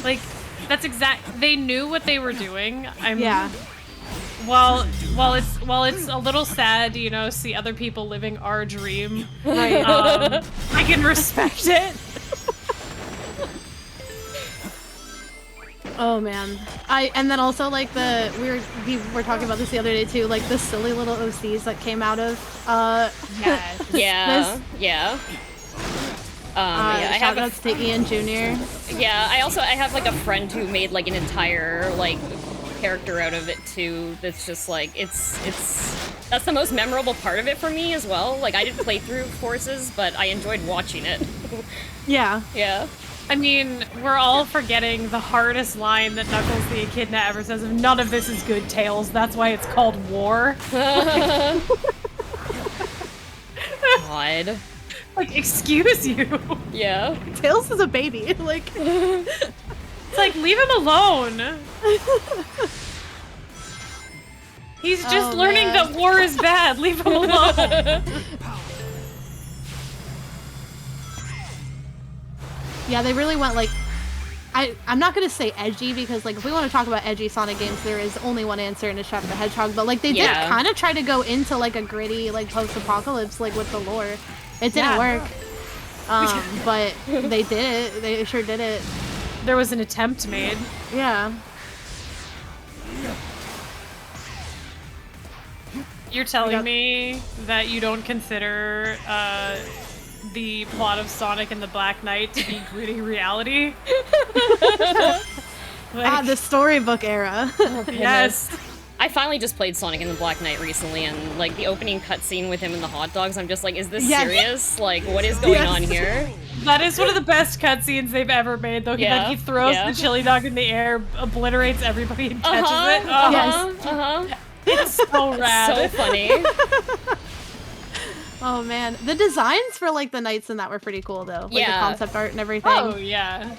like that's exact. They knew what they were doing. While it's a little sad to, you know, see other people living our dream, right? I can respect it. Oh man, and then also like we were talking about this the other day too, like the silly little OCs that came out of shout outs to Ian Jr. Yeah, I have like a friend who made like an entire like character out of it too. That's just like that's the most memorable part of it for me as well. Like I didn't play through Forces, but I enjoyed watching it. Yeah. I mean, we're all forgetting the hardest line that Knuckles the Echidna ever says of none of this is good, Tails. That's why it's called war. God. Like, excuse you. Yeah. Tails is a baby. Like, it's like, leave him alone. He's just learning that war is bad. Leave him alone. Yeah, they really went like, I'm not gonna say edgy because like if we want to talk about edgy Sonic games, there is only one answer and it's Shadow the Hedgehog. But like they did kind of try to go into like a gritty like post-apocalypse like with the lore. It didn't work, but they did it. They sure did it. There was an attempt made. Yeah. You're telling me that you don't consider the plot of Sonic and the Black Knight to be gritty reality? Like, the storybook era. Yes. I finally just played Sonic and the Black Knight recently, and like the opening cutscene with him in the hot dogs, I'm just like, is this serious? Like, what is going on here? That is one of the best cutscenes they've ever made, though. That he throws the chili dog in the air, obliterates everybody, and catches it. It's so rad. So funny. Oh man, the designs for like the knights and that were pretty cool though. Like the concept art and everything. Oh yeah.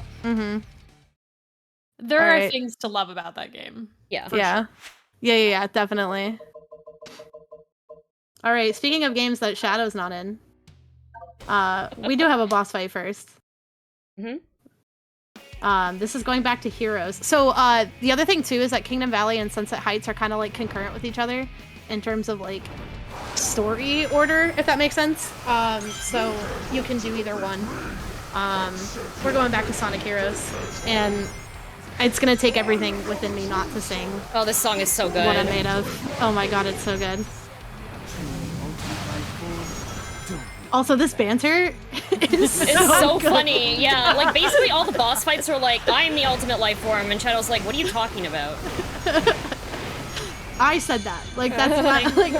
There are things to love about that game. Yeah. Sure. Yeah, definitely. All right, speaking of games that Shadow's not in, we do have a boss fight first. This is going back to Heroes. So the other thing too is that Kingdom Valley and Sunset Heights are kind of like concurrent with each other in terms of like story order, if that makes sense. So you can do either one. We're going back to Sonic Heroes, and it's gonna take everything within me not to sing. Oh, this song is so good. What I'm made of. Oh my god, it's so good. Also, this banter is It's so funny. Yeah, like basically all the boss fights are like, I'm the ultimate life form, and Shadow's like, what are you talking about? I said that. Like, that's not, like,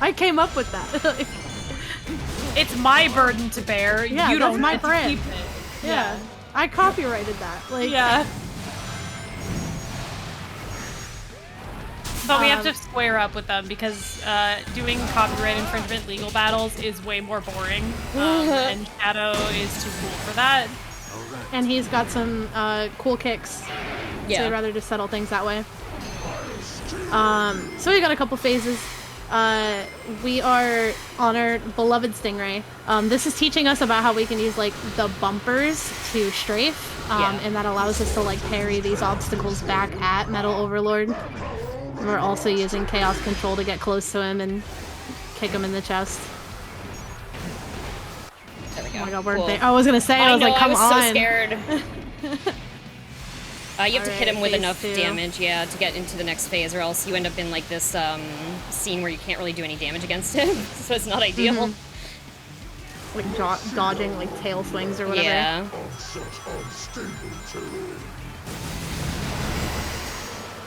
I came up with that. Like, It's my burden to bear. yeah, You that's don't my get to brand. keep it. Yeah. I copyrighted that. Like, Yeah. But we have to square up with them because doing copyright infringement legal battles is way more boring. And Shadow is too cool for that. and he's got some cool kicks. Yeah. So I'd rather just settle things that way. So we got a couple phases. We are on our beloved Stingray. This is teaching us about how we can use like the bumpers to strafe, and that allows us to like parry these obstacles back at Metal Overlord. And we're also using Chaos Control to get close to him and kick him in the chest. There we go. Oh my god, we're Cool. there. I was gonna say, I was like, come I was on. so scared. You have to hit him with phase enough 2. damage, yeah, to get into the next phase, or else you end up in like this scene where you can't really do any damage against him, so it's not ideal. Like dodging like tail swings or whatever. Yeah.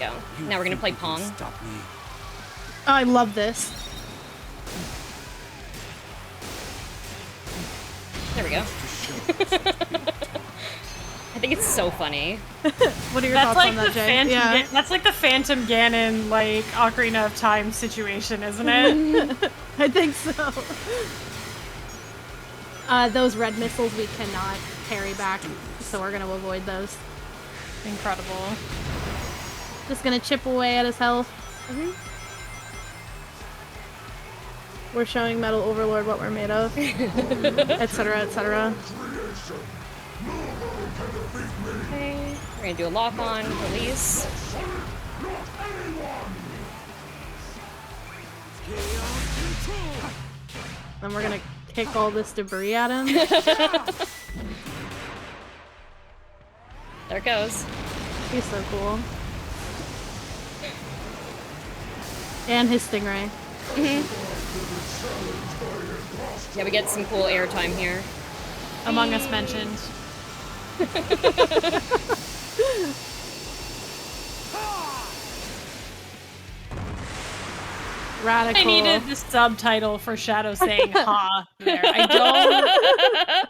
Go. Now we're gonna play Pong. Stop me. Oh, I love this. There we go. I think it's so funny. What are your That's thoughts like on the that, Jay? Phantom. Yeah. That's like the Phantom Ganon, like Ocarina of Time situation, isn't it? I think so. Those red missiles we cannot parry back, so we're gonna avoid those. Incredible. Just gonna chip away at his health. We're showing Metal Overlord what we're made of, etc., etc. Okay. We're gonna do a lock on, release. Then we're gonna kick all this debris at him. There it goes. He's so cool. And his stingray. Yeah, we get some cool airtime here. Among Us mentioned. Radical. I needed the subtitle for Shadow saying "ha" there. I don't.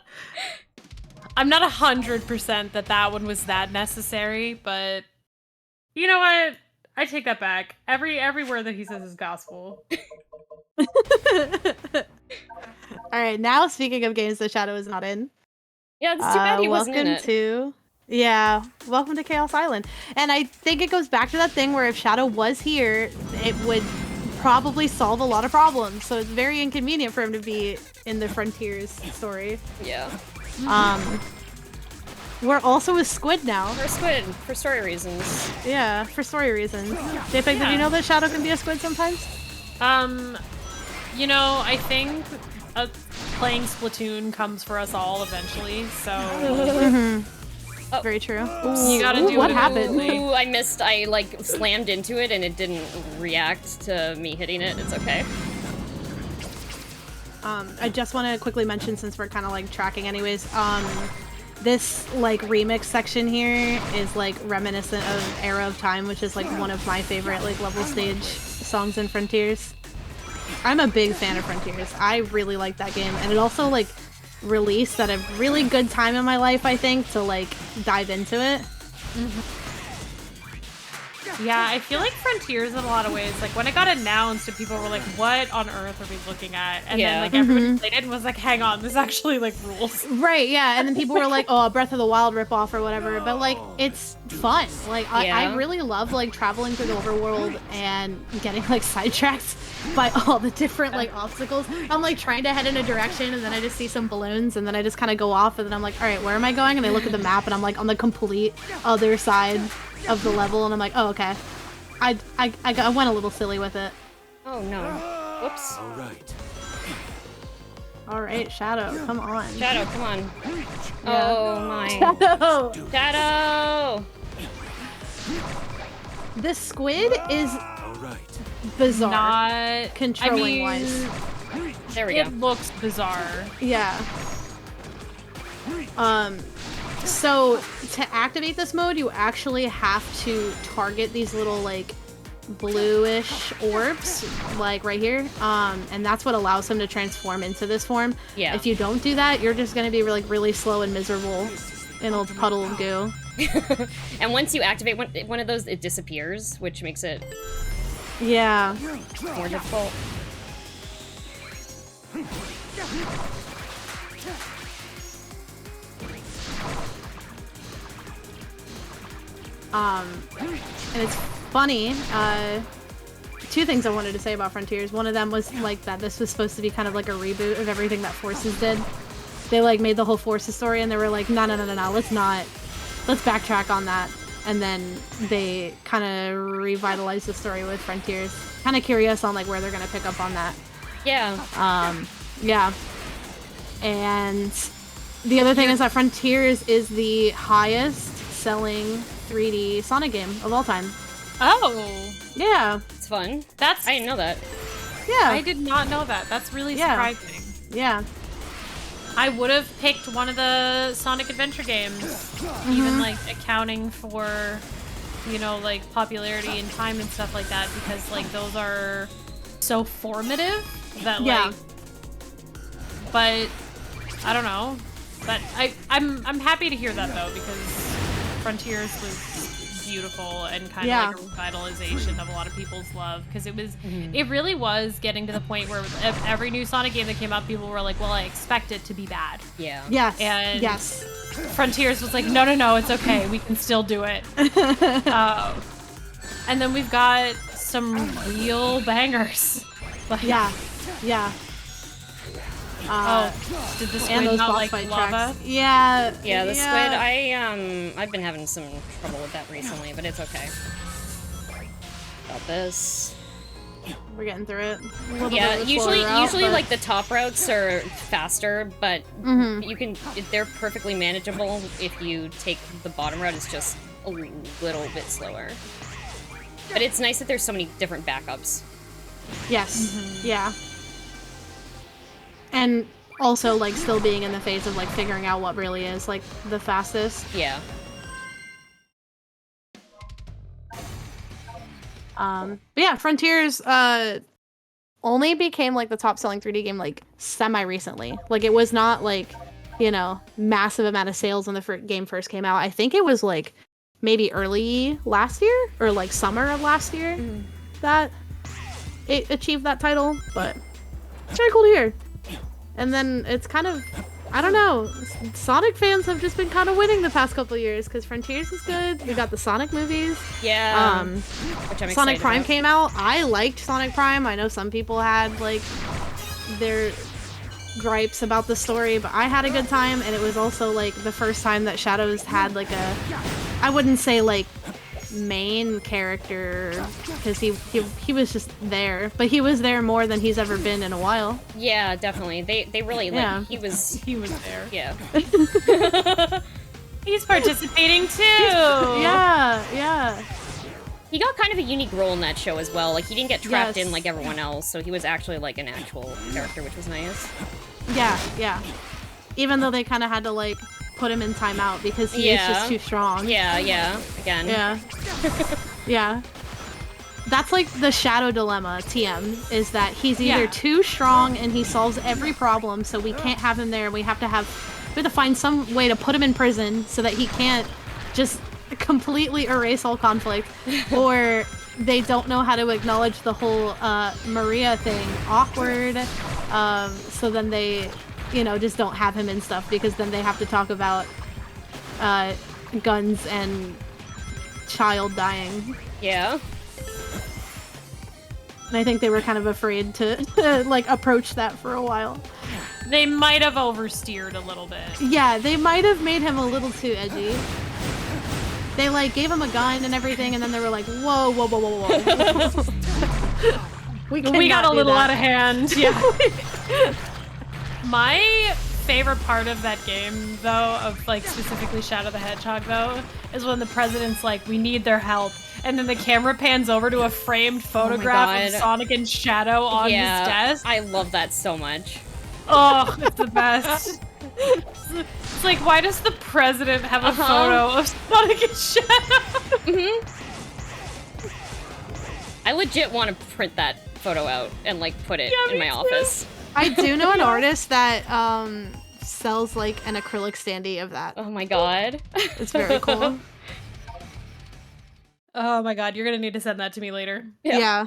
I'm not 100% that one was that necessary, but you know what? I take that back. Every word that he says is gospel. Alright, now speaking of games that Shadow is not in. Yeah, it's too bad he wasn't in welcome it. to welcome to Chaos Island. And I think it goes back to that thing where if Shadow was here, it would probably solve a lot of problems. So it's very inconvenient for him to be in the Frontiers story. Yeah. We're also a squid now. Or squid, for story reasons. Yeah, for story reasons. Jaypeg, did Yeah. you know that Shadow can be a squid sometimes? You know, I think playing Splatoon comes for us all eventually, so Very true. you gotta do what it happened? eventually. Ooh, I missed. I like slammed into it and it didn't react to me hitting it. It's okay. I just want to quickly mention, since we're kind of like tracking anyways, this like remix section here is like reminiscent of Era of Time, which is like one of my favorite like level stage songs in Frontiers. I'm a big fan of Frontiers. I really like that game, and it also like released at a really good time in my life, I think, to like dive into it. Yeah, I feel like Frontiers in a lot of ways, like when it got announced and people were like, what on earth are we looking at? And Yeah. then like everybody played it and was like, hang on, this actually like rules. Right, yeah, and then people were like, oh, a Breath of the Wild ripoff or whatever, but like, it's fun. Like, I Yeah. really love like traveling through the overworld and getting like sidetracked by all the different like obstacles. I'm like trying to head in a direction and then I just see some balloons and then I just kind of go off and then I'm like, all right, where am I going? And I look at the map and I'm like on the complete other side of the level and I'm like, oh, okay. I went a little silly with it. Oh no. Whoops. All right. All right, Shadow, come on. Shadow, come on. Yeah. Oh my. Shadow! Shadow! This squid is All right. bizarre. Not controlling wise. There we It go. looks bizarre. Yeah. So to activate this mode, you actually have to target these little like bluish orbs, like right here. And that's what allows him to transform into this form. Yeah. If you don't do that, you're just gonna be like really slow and miserable in a puddle of goo. And once you activate one of those, it disappears, which makes it Yeah. more difficult. And it's funny, two things I wanted to say about Frontiers. One of them was like that this was supposed to be kind of like a reboot of everything that Forces did. They like made the whole Forces story and they were like, no, let's backtrack on that. And then they kind of revitalized the story with Frontiers. Kind of curious on like where they're gonna pick up on that. Yeah. Yeah. And the other thing is that Frontiers is the highest selling 3D Sonic game of all time. Oh, Yeah. It's fun. that's I didn't know that. Yeah. I did not know that. That's really Yeah. surprising. Yeah. I would have picked one of the Sonic Adventure games, even like accounting for, you know, like popularity and time and stuff like that, because like those are so formative that Yeah. like. But I don't know. But I'm happy to hear that though, because Frontiers was beautiful and kind Yeah. of like a revitalization of a lot of people's love, because it really was getting to the point where every new Sonic game that came out, people were like, well, I expect it to be bad. Yeah. Yes. And yes. Frontiers was like, no, it's okay, we can still do it. And then we've got some real bangers. Like, Yeah. Yeah. did the And squid those not boss like fight lava? tracks. Yeah. Yeah, the squid, I've been having some trouble with that recently, but it's okay. Got this. We're getting through it. A little Yeah, bit of a usually slower route, but- like the top routes are faster, but they're perfectly manageable if you take the bottom route. It's just a little bit slower. But it's nice that there's so many different backups. Yes. Yeah. And also, like, still being in the phase of, like, figuring out what really is, like, the fastest. Yeah. But yeah, Frontiers, only became, like, the top-selling 3D game, like, semi-recently. Like, it was not, like, you know, massive amount of sales when the game first came out. I think it was, like, maybe early last year, or, like, summer of last year that it achieved that title, but it's very cool to hear. And then it's kind of, I don't know, Sonic fans have just been kind of winning the past couple years, because Frontiers is good. We got the Sonic movies. Yeah. Which I'm Sonic excited Prime about. came out. I liked Sonic Prime. I know some people had, like, their gripes about the story, but I had a good time, and it was also, like, the first time that Shadows had, like, a, I wouldn't say, like, main character, because he was just there, but he was there more than he's ever been in a while. Yeah, definitely. They really Yeah. like he was there. yeah. He's participating too. Yeah. He got kind of a unique role in that show as well. Like he didn't get trapped Yes. in like everyone else, so he was actually like an actual character, which was nice. Yeah. Even though they kind of had to, like, put him in timeout because he is just too strong. Yeah. Again. Yeah. That's like the Shadow dilemma, TM, is that he's either too strong and he solves every problem, so we can't have him there. We have to find some way to put him in prison so that he can't just completely erase all conflict, or they don't know how to acknowledge the whole Maria thing. Awkward. So then they, you know, just don't have him and stuff, because then they have to talk about guns and child dying. Yeah. And I think they were kind of afraid to like approach that for a while. They might have oversteered a little bit. Yeah, they might have made him a little too edgy. They like gave him a gun and everything, and then they were like, whoa. We got a little out of hand. Yeah. My favorite part of that game, though, of like specifically Shadow the Hedgehog, though, is when the president's like, "We need their help," and then the camera pans over to a framed photograph of Sonic and Shadow on his desk. I love that so much. Oh, it's the best. It's like, why does the president have a photo of Sonic and Shadow? I legit want to print that photo out and like put it in my office. I do know an artist that sells like an acrylic standee of that. Oh my god. It's very cool. Oh my god, you're gonna need to send that to me later. Yeah.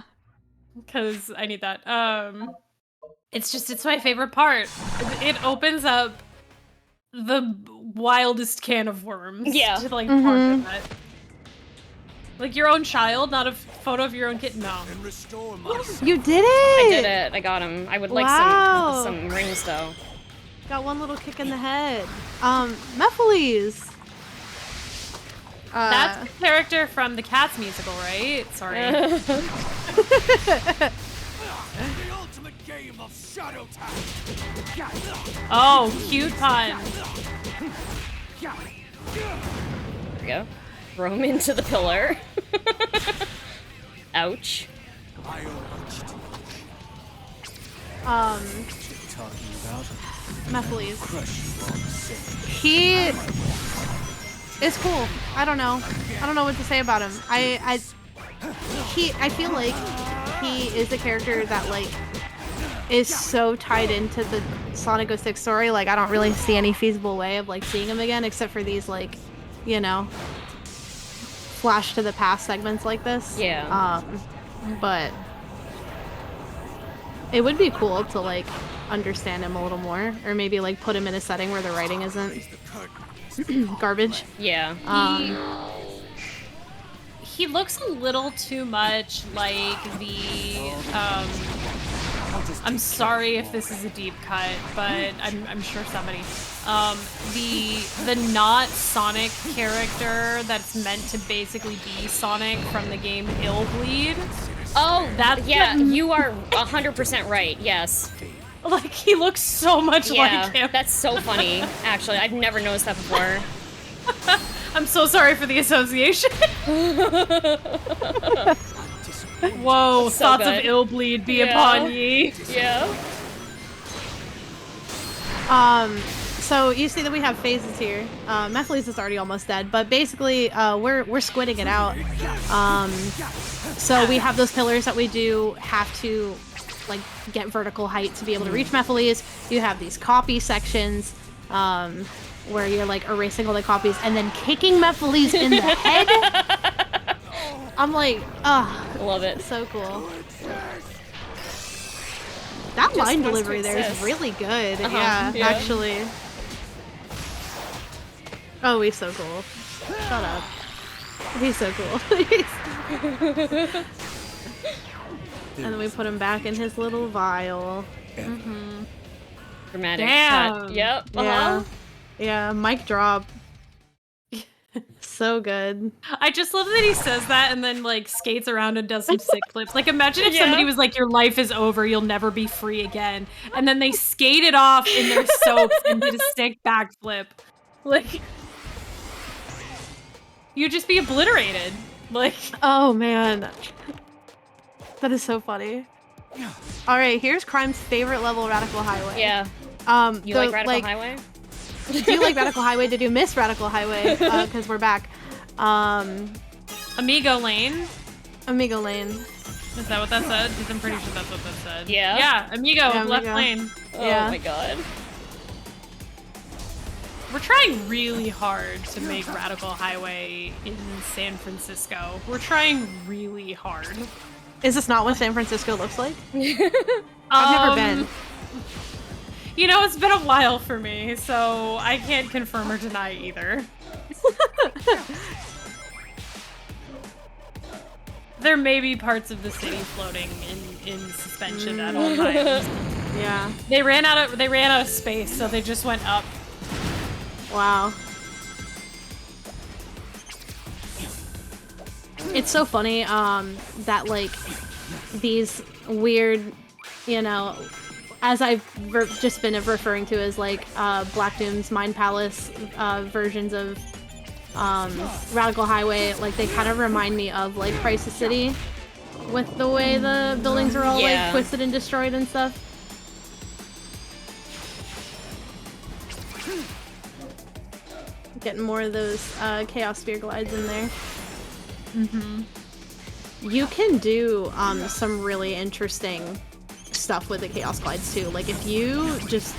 Because I need that. It's my favorite part. It opens up the wildest can of worms. Yeah. To like part of that. Like your own child, not a photo of your own kid. No. And restore my You did it! I did it. I got him. I would like some rings though. Got one little kick in the head. Mephiles. That's the character from the Cats musical, right? Sorry. the ultimate game of shadow tag. Oh, cute pun. There we go. Throw him into the pillar. Ouch. Mephiles. He is cool. I don't know what to say about him. I feel like he is a character that like is so tied into the Sonic 06 story. Like I don't really see any feasible way of like seeing him again except for these like, you know, flash to the past segments like this. Yeah. But it would be cool to like understand him a little more, or maybe like put him in a setting where the writing isn't garbage. Yeah. He looks a little too much like the I'm sorry if this is a deep cut, but I'm sure somebody the not Sonic character that's meant to basically be Sonic from the game Illbleed. Oh, you are 100% right. Yes. Like he looks so much like him. That's so funny. Actually, I've never noticed that before. I'm so sorry for the association. Whoa, So thoughts good. of Illbleed be upon ye. Yeah. So you see that we have phases here. Mephiles is already almost dead, but basically we're squidding it out. So we have those pillars that we do have to like get vertical height to be able to reach Mephiles. You have these copy sections where you're like erasing all the copies and then kicking Mephiles in the head. I'm like, love it. So cool. That line delivery there is really good. Yeah, actually. Oh, he's so cool. Shut up. He's so cool. And then we put him back in his little vial. Dramatic Damn. cut. Yep. Yeah, mic drop. So good. I just love that he says that and then like skates around and does some sick flips. Like imagine if somebody was like, your life is over, you'll never be free again. And then they skated off in their soaps and did a sick backflip. Like you'd just be obliterated. Like Oh man. That is so funny. Alright, here's Crime's favorite level, Radical Highway. Yeah. You like Radical Highway? Do you like Radical Highway? Did you miss Radical Highway? Because we're back. Amigo Lane. Amigo Lane. Is that what that said? Because I'm pretty sure that's what that said. Yeah. Yeah, Amigo, left Amigo. lane. Yeah. Oh my god. We're trying really hard to make Radical Highway in San Francisco. We're trying really hard. Is this not what San Francisco looks like? I've never been. You know, it's been a while for me, so I can't confirm or deny either. There may be parts of the city floating in suspension at all times. Yeah. They ran out of space, so they just went up. Wow. It's so funny that like these weird, you know, as I've just been referring to as like Black Doom's Mind Palace versions of Radical Highway, like they kind of remind me of like Crisis City with the way the buildings are all like twisted and destroyed and stuff. Getting more of those Chaos Sphere glides in there. You can do some really interesting stuff with the Chaos glides too. Like if you just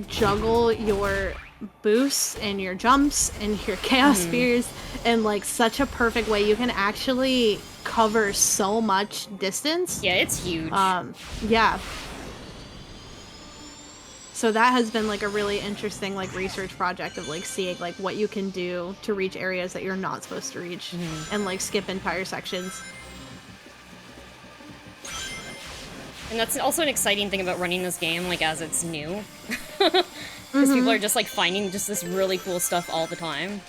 juggle your boosts and your jumps and your Chaos Spheres in like such a perfect way, you can actually cover so much distance. Yeah, it's huge. Yeah. So that has been like a really interesting like research project of like seeing like what you can do to reach areas that you're not supposed to reach and like skip entire sections. And that's also an exciting thing about running this game, like as it's new. Because people are just like finding just this really cool stuff all the time.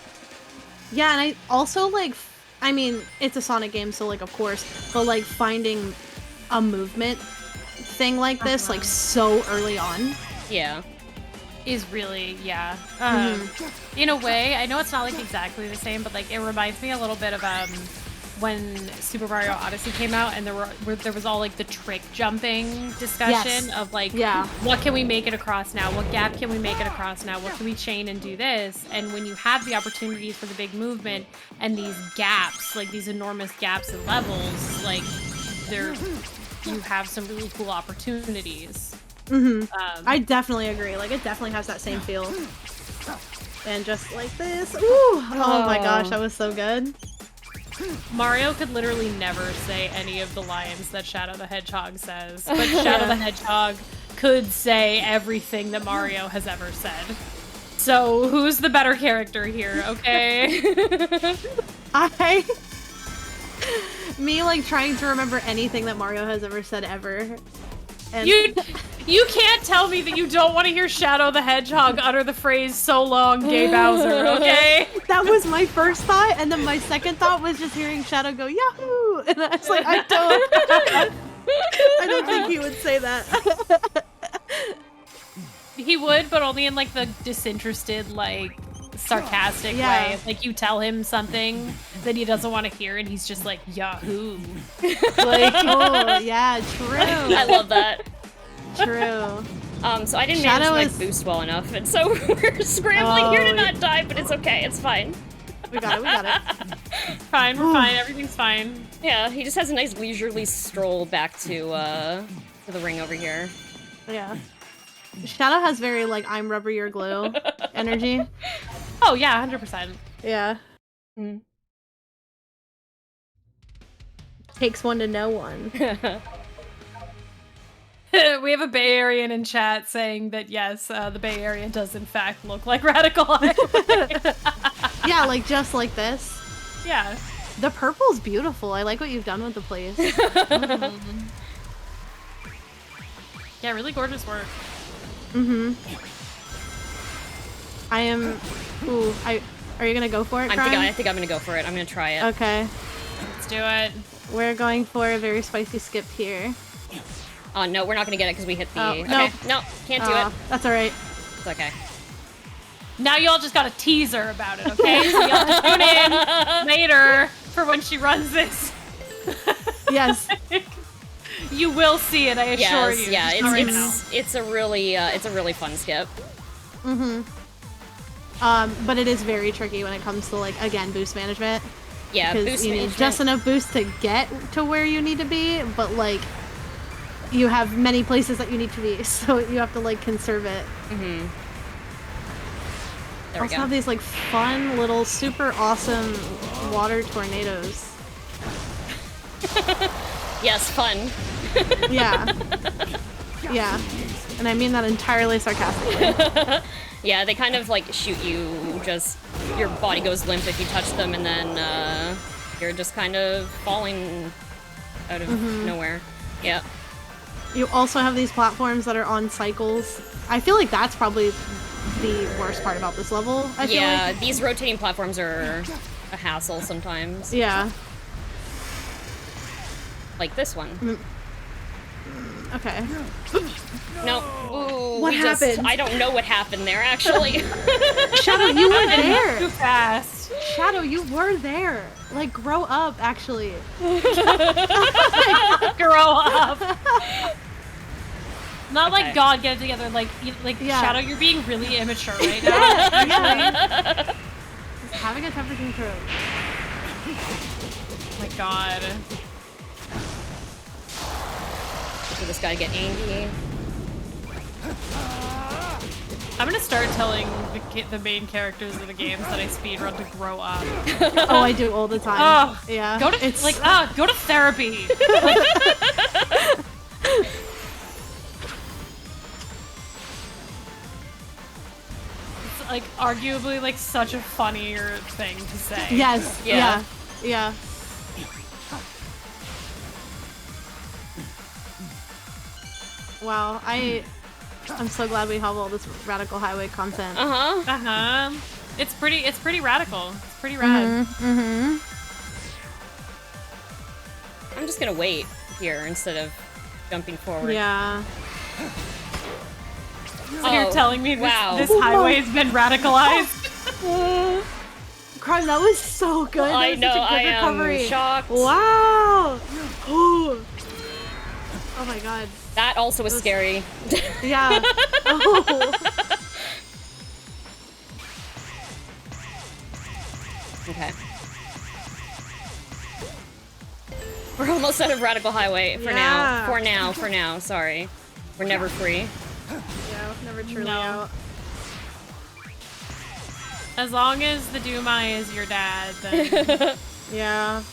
Yeah, and I also like, I mean, it's a Sonic game, so like of course, but like finding a movement thing like this like so early on. Yeah. Is really, in a way, I know it's not like exactly the same, but like it reminds me a little bit of when Super Mario Odyssey came out and there was all like the trick jumping discussion of like, what can we make it across now? What gap can we make it across now? What can we chain and do this? And when you have the opportunities for the big movement and these gaps, like these enormous gaps in levels, like you have some really cool opportunities. I definitely agree. Like it definitely has that same feel. And just like this, ooh, oh my gosh, that was so good. Mario could literally never say any of the lines that Shadow the Hedgehog says, but Shadow the Hedgehog could say everything that Mario has ever said. So who's the better character here, okay? Me like trying to remember anything that Mario has ever said ever. And You can't tell me that you don't want to hear Shadow the Hedgehog utter the phrase "so long, gay Bowser," okay? That was my first thought, and then my second thought was just hearing Shadow go Yahoo! And I was like, I don't think he would say that. He would, but only in like the disinterested, like sarcastic way. Like you tell him something that he doesn't want to hear, and he's just like Yahoo! Like, oh yeah, true. I love that. True. So I didn't manage my boost well enough, and so we're scrambling here to not die, but it's okay, it's fine. We got it. Fine, we're fine, everything's fine. Yeah, he just has a nice leisurely stroll back to the ring over here. Yeah. Shadow has very, like, I'm rubber, you're glue energy. Oh yeah, 100%. Yeah. Takes one to know one. We have a Bay Arean in chat saying that yes, the Bay Area does in fact look like Radical Highway. Yeah, like just like this. Yeah. The purple's beautiful. I like what you've done with the place. Yeah, really gorgeous work. I am. Ooh, are you gonna go for it, I think I'm gonna go for it. I'm gonna try it. Okay. Let's do it. We're going for a very spicy skip here. Oh, no, we're not gonna get it because we hit the... Oh, okay, no, can't do it. That's alright. It's okay. Now y'all just got a teaser about it, okay? So you'll have to tune in later for when she runs this. Yes. You will see it, I assure you. Yeah, it's a really fun skip. But it is very tricky when it comes to, like, again, boost management. Yeah, boost you management. need just enough boost to get to where you need to be, but, like, you have many places that you need to be, so you have to, like, conserve it. There we also go. have these, like, fun little super awesome water tornadoes. Yes, fun. Yeah. Yeah. And I mean that entirely sarcastically. Yeah, they kind of, like, shoot you, just... Your body goes limp if you touch them, and then, you're just kind of falling out of nowhere. Yeah. You also have these platforms that are on cycles. I feel like that's probably the worst part about this level, I feel like. These rotating platforms are a hassle sometimes. Yeah. Like this one. Okay. No. Ooh, What happened? I don't know what happened there, actually. Shadow, you were there. Too fast. Shadow, you were there. Like, grow up, actually. Grow up. Not Okay. like God, get it together. Like, Yeah. Shadow, you're being really immature right now. Actually, just having a temper control. Oh my God. So this guy get angry. I'm gonna start telling the main characters of the games that I speedrun to grow up. Oh, I do all the time. Oh, yeah. Go to go to therapy. It's like arguably like such a funnier thing to say. Yes. Yeah. Yeah. Wow, I'm so glad we have all this Radical Highway content. It's pretty radical. It's pretty rad. I'm just gonna wait here instead of jumping forward. Yeah. So you're telling me this, wow. this highway's been radicalized? Crime, that was so good. That I was know, such a good I am recovery. shocked. Wow. Oh my god. That also was scary. Yeah. Oh. Okay. We're almost out of Radical Highway for now. Yeah. For now, sorry. We're never free. Yeah, never truly No. out. As long as the Doomai is your dad, then Yeah.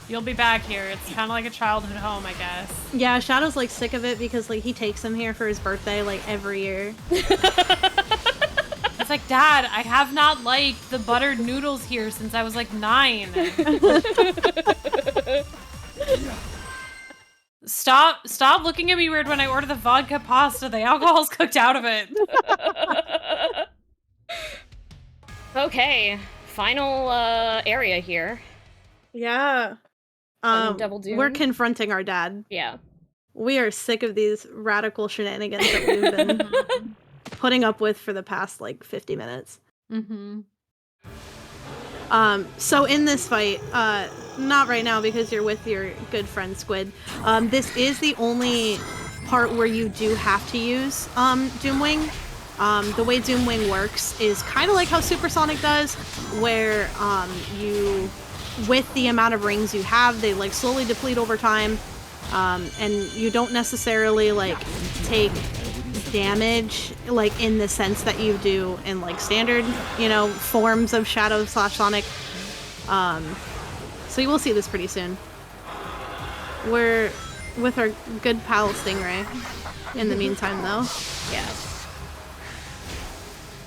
you'll be back here. It's kind of like a childhood home, I guess. Yeah, Shadow's like sick of it because like he takes him here for his birthday like every year. It's like, Dad, I have not liked the buttered noodles here since I was like 9. Stop looking at me weird when I order the vodka pasta. The alcohol's cooked out of it. Okay, final area here. Yeah. Double Doom? We're confronting our dad. Yeah. We are sick of these radical shenanigans that we've been putting up with for the past like 50 minutes. So in this fight, not right now because you're with your good friend Squid, this is the only part where you do have to use Doomwing. The way Doomwing works is kind of like how Supersonic does, where you, with the amount of rings you have, they like slowly deplete over time, and you don't necessarily like take damage like in the sense that you do in like standard, you know, forms of Shadow/Sonic. So you will see this pretty soon. We're with our good pal Stingray in the meantime though. Yeah.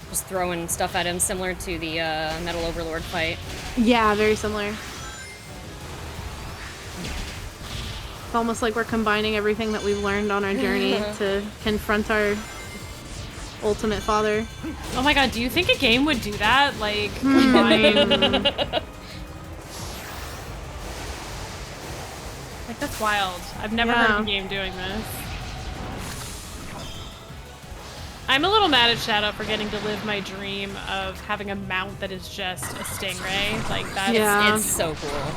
Just throwing stuff at him, similar to the Metal Overlord fight. Yeah, very similar. It's almost like we're combining everything that we've learned on our journey to confront our ultimate father. Oh my god, do you think a game would do that? Like, combine... Like, that's wild. I've never heard of a game doing this. I'm a little mad at Shadow for getting to live my dream of having a mount that is just a stingray. Like, that's... It's so cool.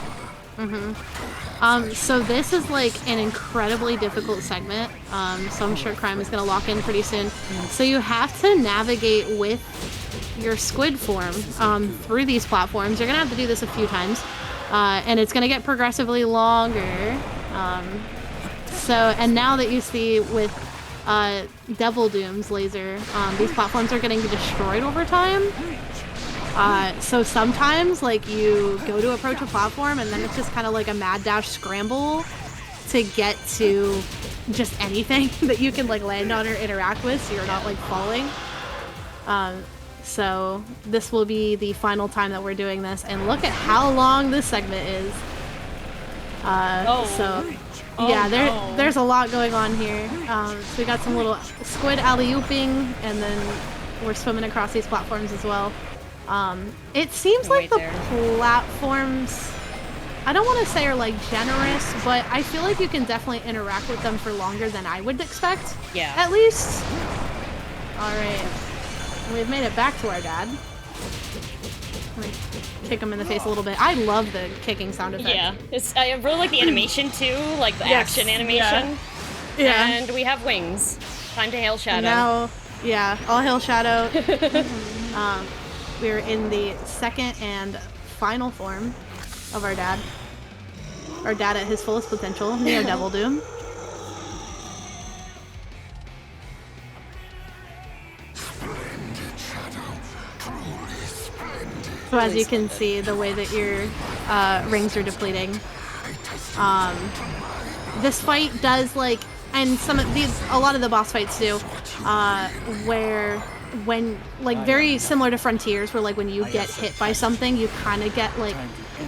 So this is like an incredibly difficult segment. So I'm sure Crime is gonna lock in pretty soon. So you have to navigate with your squid form through these platforms. You're gonna have to do this a few times, and it's gonna get progressively longer. And now that you see with Devil Doom's laser, these platforms are getting destroyed over time. So sometimes, like, you go to approach a platform and then it's just kind of like a mad dash scramble to get to just anything that you can, like, land on or interact with so you're not, like, falling. So this will be the final time that we're doing this, and look at how long this segment is. There's a lot going on here. So we got some little squid alley-ooping, and then we're swimming across these platforms as well. It seems like the platforms I don't want to say are like generous, but I feel like you can definitely interact with them for longer than I would expect. Yeah. At least. All right, we've made it back to our dad. Kick him in the face a little bit. I love the kicking sound effect. Yeah, I really like the animation too, like the action animation. Yeah. And we have wings. Time to hail Shadow. And now, yeah, all hail Shadow. We're in the second and final form of our dad. Our dad at his fullest potential, Neo Devil Doom. So as you can see, the way that your rings are depleting. This fight does like, and some of these, a lot of the boss fights do, when like very similar to Frontiers, where like when you get hit by something, you kind of get like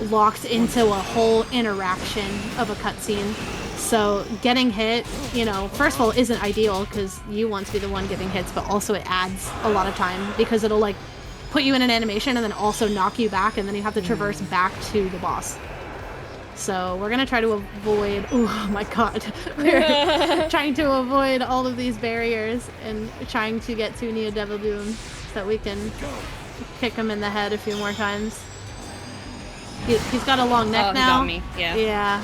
locked into a whole interaction of a cutscene. So getting hit, you know, first of all, isn't ideal because you want to be the one getting hits, but also it adds a lot of time because it'll like put you in an animation and then also knock you back, and then you have to traverse back to the boss. So we're gonna try to avoid, oh my god, we're trying to avoid all of these barriers and trying to get to Neo Devil Doom so that we can kick him in the head a few more times. He's got a long neck now. He got me. Yeah. Yeah.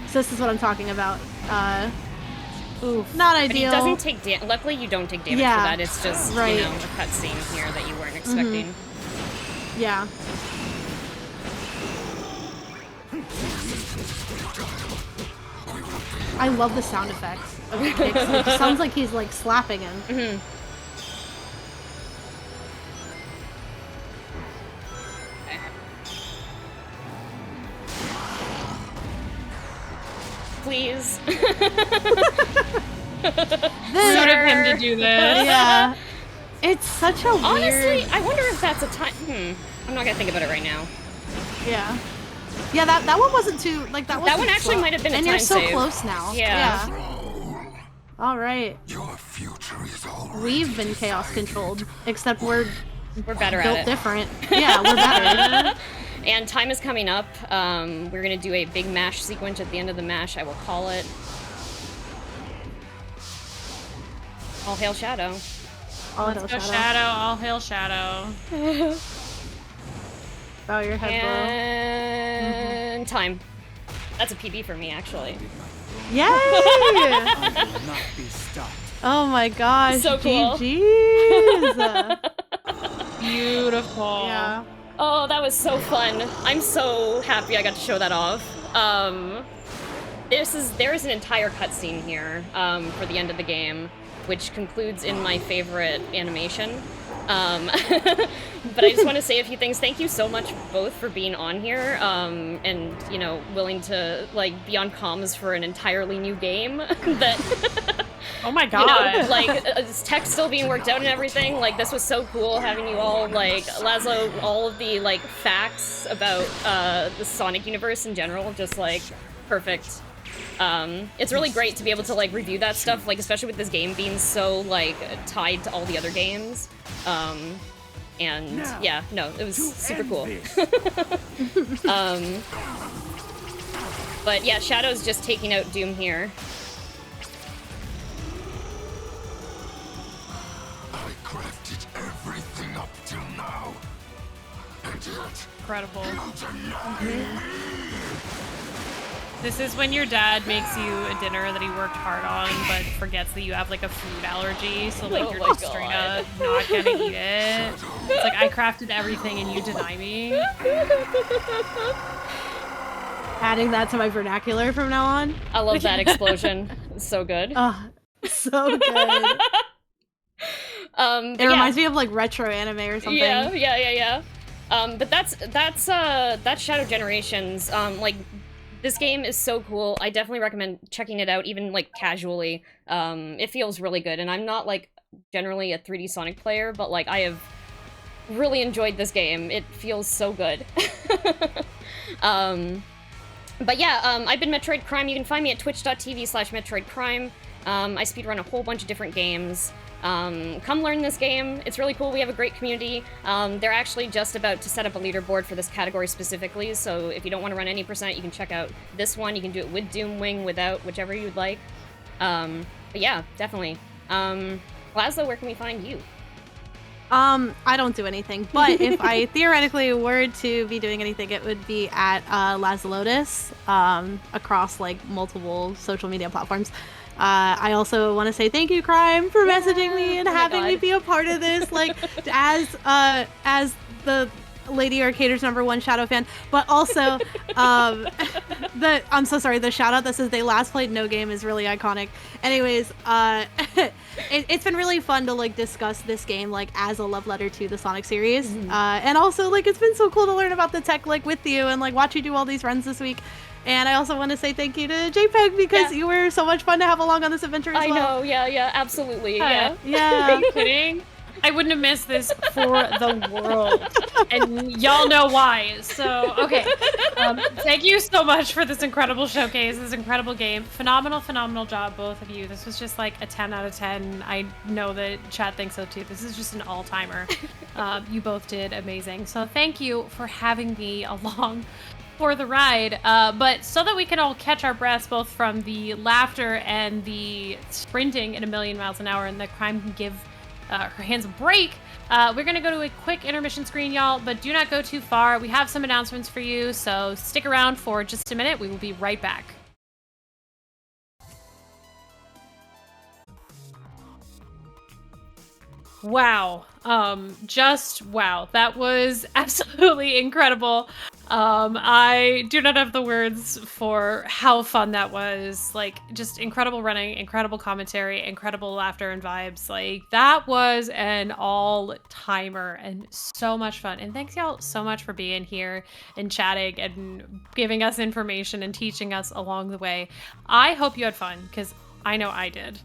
So this is what I'm talking about. Not ideal. But he doesn't take damage. Luckily, you don't take damage for that. It's just, you know, a cutscene here that you weren't expecting. Yeah. I love the sound effects of the kicks. It sounds like he's like slapping him. Please. Rude of him to do this. Yeah. It's such a weird... Honestly, I wonder if that's a time... I'm not gonna think about it right now. Yeah. Yeah, that one wasn't too... Like, that wasn't one actually slow. might have been a and time you're so save. close now. Yeah. All right. Your future is already We've been chaos controlled, except we're better built at it. different. Yeah, we're better. And time is coming up. We're gonna do a big mash sequence at the end of the mash. I will call it. All hail Shadow. All Let's go Shadow. All hail Shadow. Bow your head And time. That's a PB for me, actually. Yay! I will not be stopped. Oh my gosh. So cool. GG's. Beautiful. Yeah. Oh, that was so fun. I'm so happy I got to show that off. There is an entire cutscene here for the end of the game, which concludes in my favorite animation. But I just want to say a few things. Thank you so much both for being on here, and, you know, willing to, like, be on comms for an entirely new game that... Oh my god. You know, like, tech still being worked out and everything. Like, this was so cool having you all, like, Lazlo, all of the, like, facts about the Sonic universe in general, just, like, perfect. It's really great to be able to, like, review that stuff, like, especially with this game being so, like, tied to all the other games. And, yeah, no, it was super cool. But, yeah, Shadow's just taking out Doom here. Crafted everything up till now. And yet, Incredible. you deny me. This is when your dad makes you a dinner that he worked hard on, but forgets that you have like a food allergy, so like you're just straight up not gonna eat it. It's like, I crafted everything and you deny me. Adding that to my vernacular from now on. I love that explosion. It's so good. Oh, so good. It reminds me of like retro anime or something. Yeah. But that's Shadow Generations. Like, this game is so cool. I definitely recommend checking it out, even like casually. It feels really good, and I'm not like generally a 3D Sonic player, but like I have really enjoyed this game. It feels so good. But yeah, I've been Metroid Prime. You can find me at twitch.tv/MetroidPrime. I speedrun a whole bunch of different games. Come learn this game. It's really cool. We have a great community. They're actually just about to set up a leaderboard for this category specifically, so if you don't want to run any percent, you can check out this one. You can do it with Doomwing, without, whichever you'd like. But yeah, definitely. Lazlo, where can we find you? I don't do anything, but if I theoretically were to be doing anything, it would be at Lazlotus, across like multiple social media platforms. I also want to say thank you, Crime, for messaging me and having me be a part of this, like as the Lady Arcader's #1 Shadow fan, but also I'm so sorry, the shout out that says they last played no game is really iconic. Anyways, it's been really fun to like discuss this game like as a love letter to the Sonic series, and also like it's been so cool to learn about the tech like with you and like watch you do all these runs this week. And I also want to say thank you to Jaypeg because you were so much fun to have along on this adventure as well. I know, yeah, absolutely, yeah. Are you kidding? I wouldn't have missed this for the world, and y'all know why. So, okay, thank you so much for this incredible showcase, this incredible game. Phenomenal job, both of you. This was just like a 10 out of 10. I know that chat thinks so too. This is just an all-timer. You both did amazing. So thank you for having me along for the ride, but so that we can all catch our breaths both from the laughter and the sprinting at 1,000,000 miles an hour, and that Crime can give her hands a break, we're gonna go to a quick intermission screen, y'all, but do not go too far. We have some announcements for you, so stick around for just a minute. We will be right back. Wow. Just wow. That was absolutely incredible. I do not have the words for how fun that was. Like, just incredible running, incredible commentary, incredible laughter and vibes. Like, that was an all-timer and so much fun. And thanks y'all so much for being here and chatting and giving us information and teaching us along the way. I hope you had fun, because I know I did.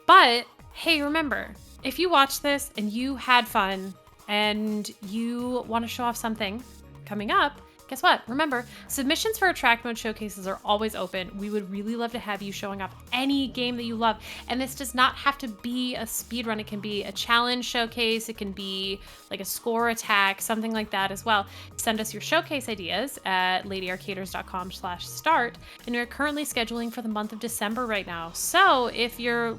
But, hey, remember, if you watch this and you had fun and you want to show off something coming up, guess what? Remember, submissions for our track mode showcases are always open. We would really love to have you showing off any game that you love. And this does not have to be a speedrun. It can be a challenge showcase. It can be like a score attack, something like that as well. Send us your showcase ideas at ladyarcaders.com/start. And we're currently scheduling for the month of December right now. So if you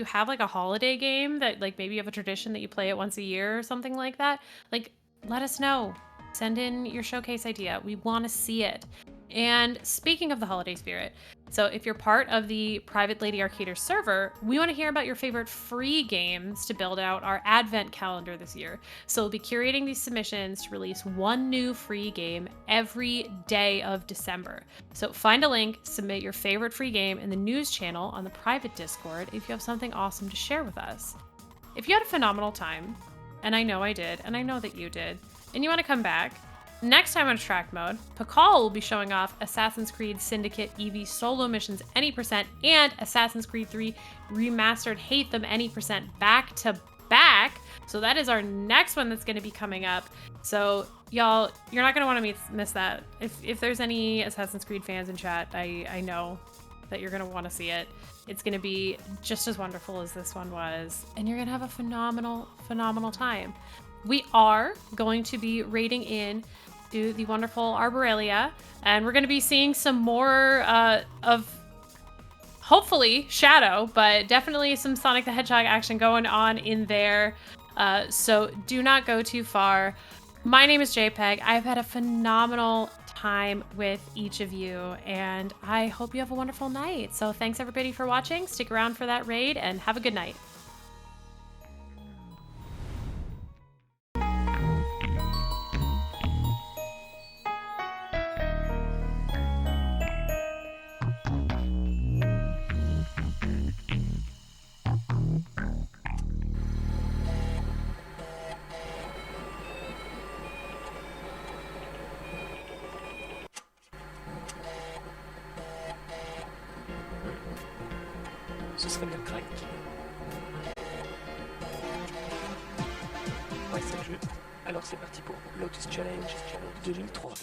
have like a holiday game that like maybe you have a tradition that you play it once a year or something like that, like let us know. Send in your showcase idea. We want to see it. And speaking of the holiday spirit, so if you're part of the private Lady Arcader server, we want to hear about your favorite free games to build out our advent calendar this year. So we'll be curating these submissions to release one new free game every day of December. So find a link, submit your favorite free game in the news channel on the private Discord if you have something awesome to share with us. If you had a phenomenal time, and I know I did, and I know that you did, and you want to come back, next time on Track Mode, Pakal will be showing off Assassin's Creed Syndicate EV solo missions any percent and Assassin's Creed 3 Remastered Hate Them any percent back to back. So that is our next one that's going to be coming up. So y'all, you're not going to want to miss that. If there's any Assassin's Creed fans in chat, I know that you're going to want to see it. It's going to be just as wonderful as this one was, and you're going to have a phenomenal time. We are going to be raiding in to the wonderful Arborelia, and we're going to be seeing some more of hopefully Shadow, but definitely some Sonic the Hedgehog action going on in there. So do not go too far. My name is Jaypeg. I've had a phenomenal time with each of you, and I hope you have a wonderful night. So thanks everybody for watching. Stick around for that raid, and have a good night. Ce serait bien crack. Ouais, c'est le jeu. Alors c'est parti pour Lotus Challenge 2003.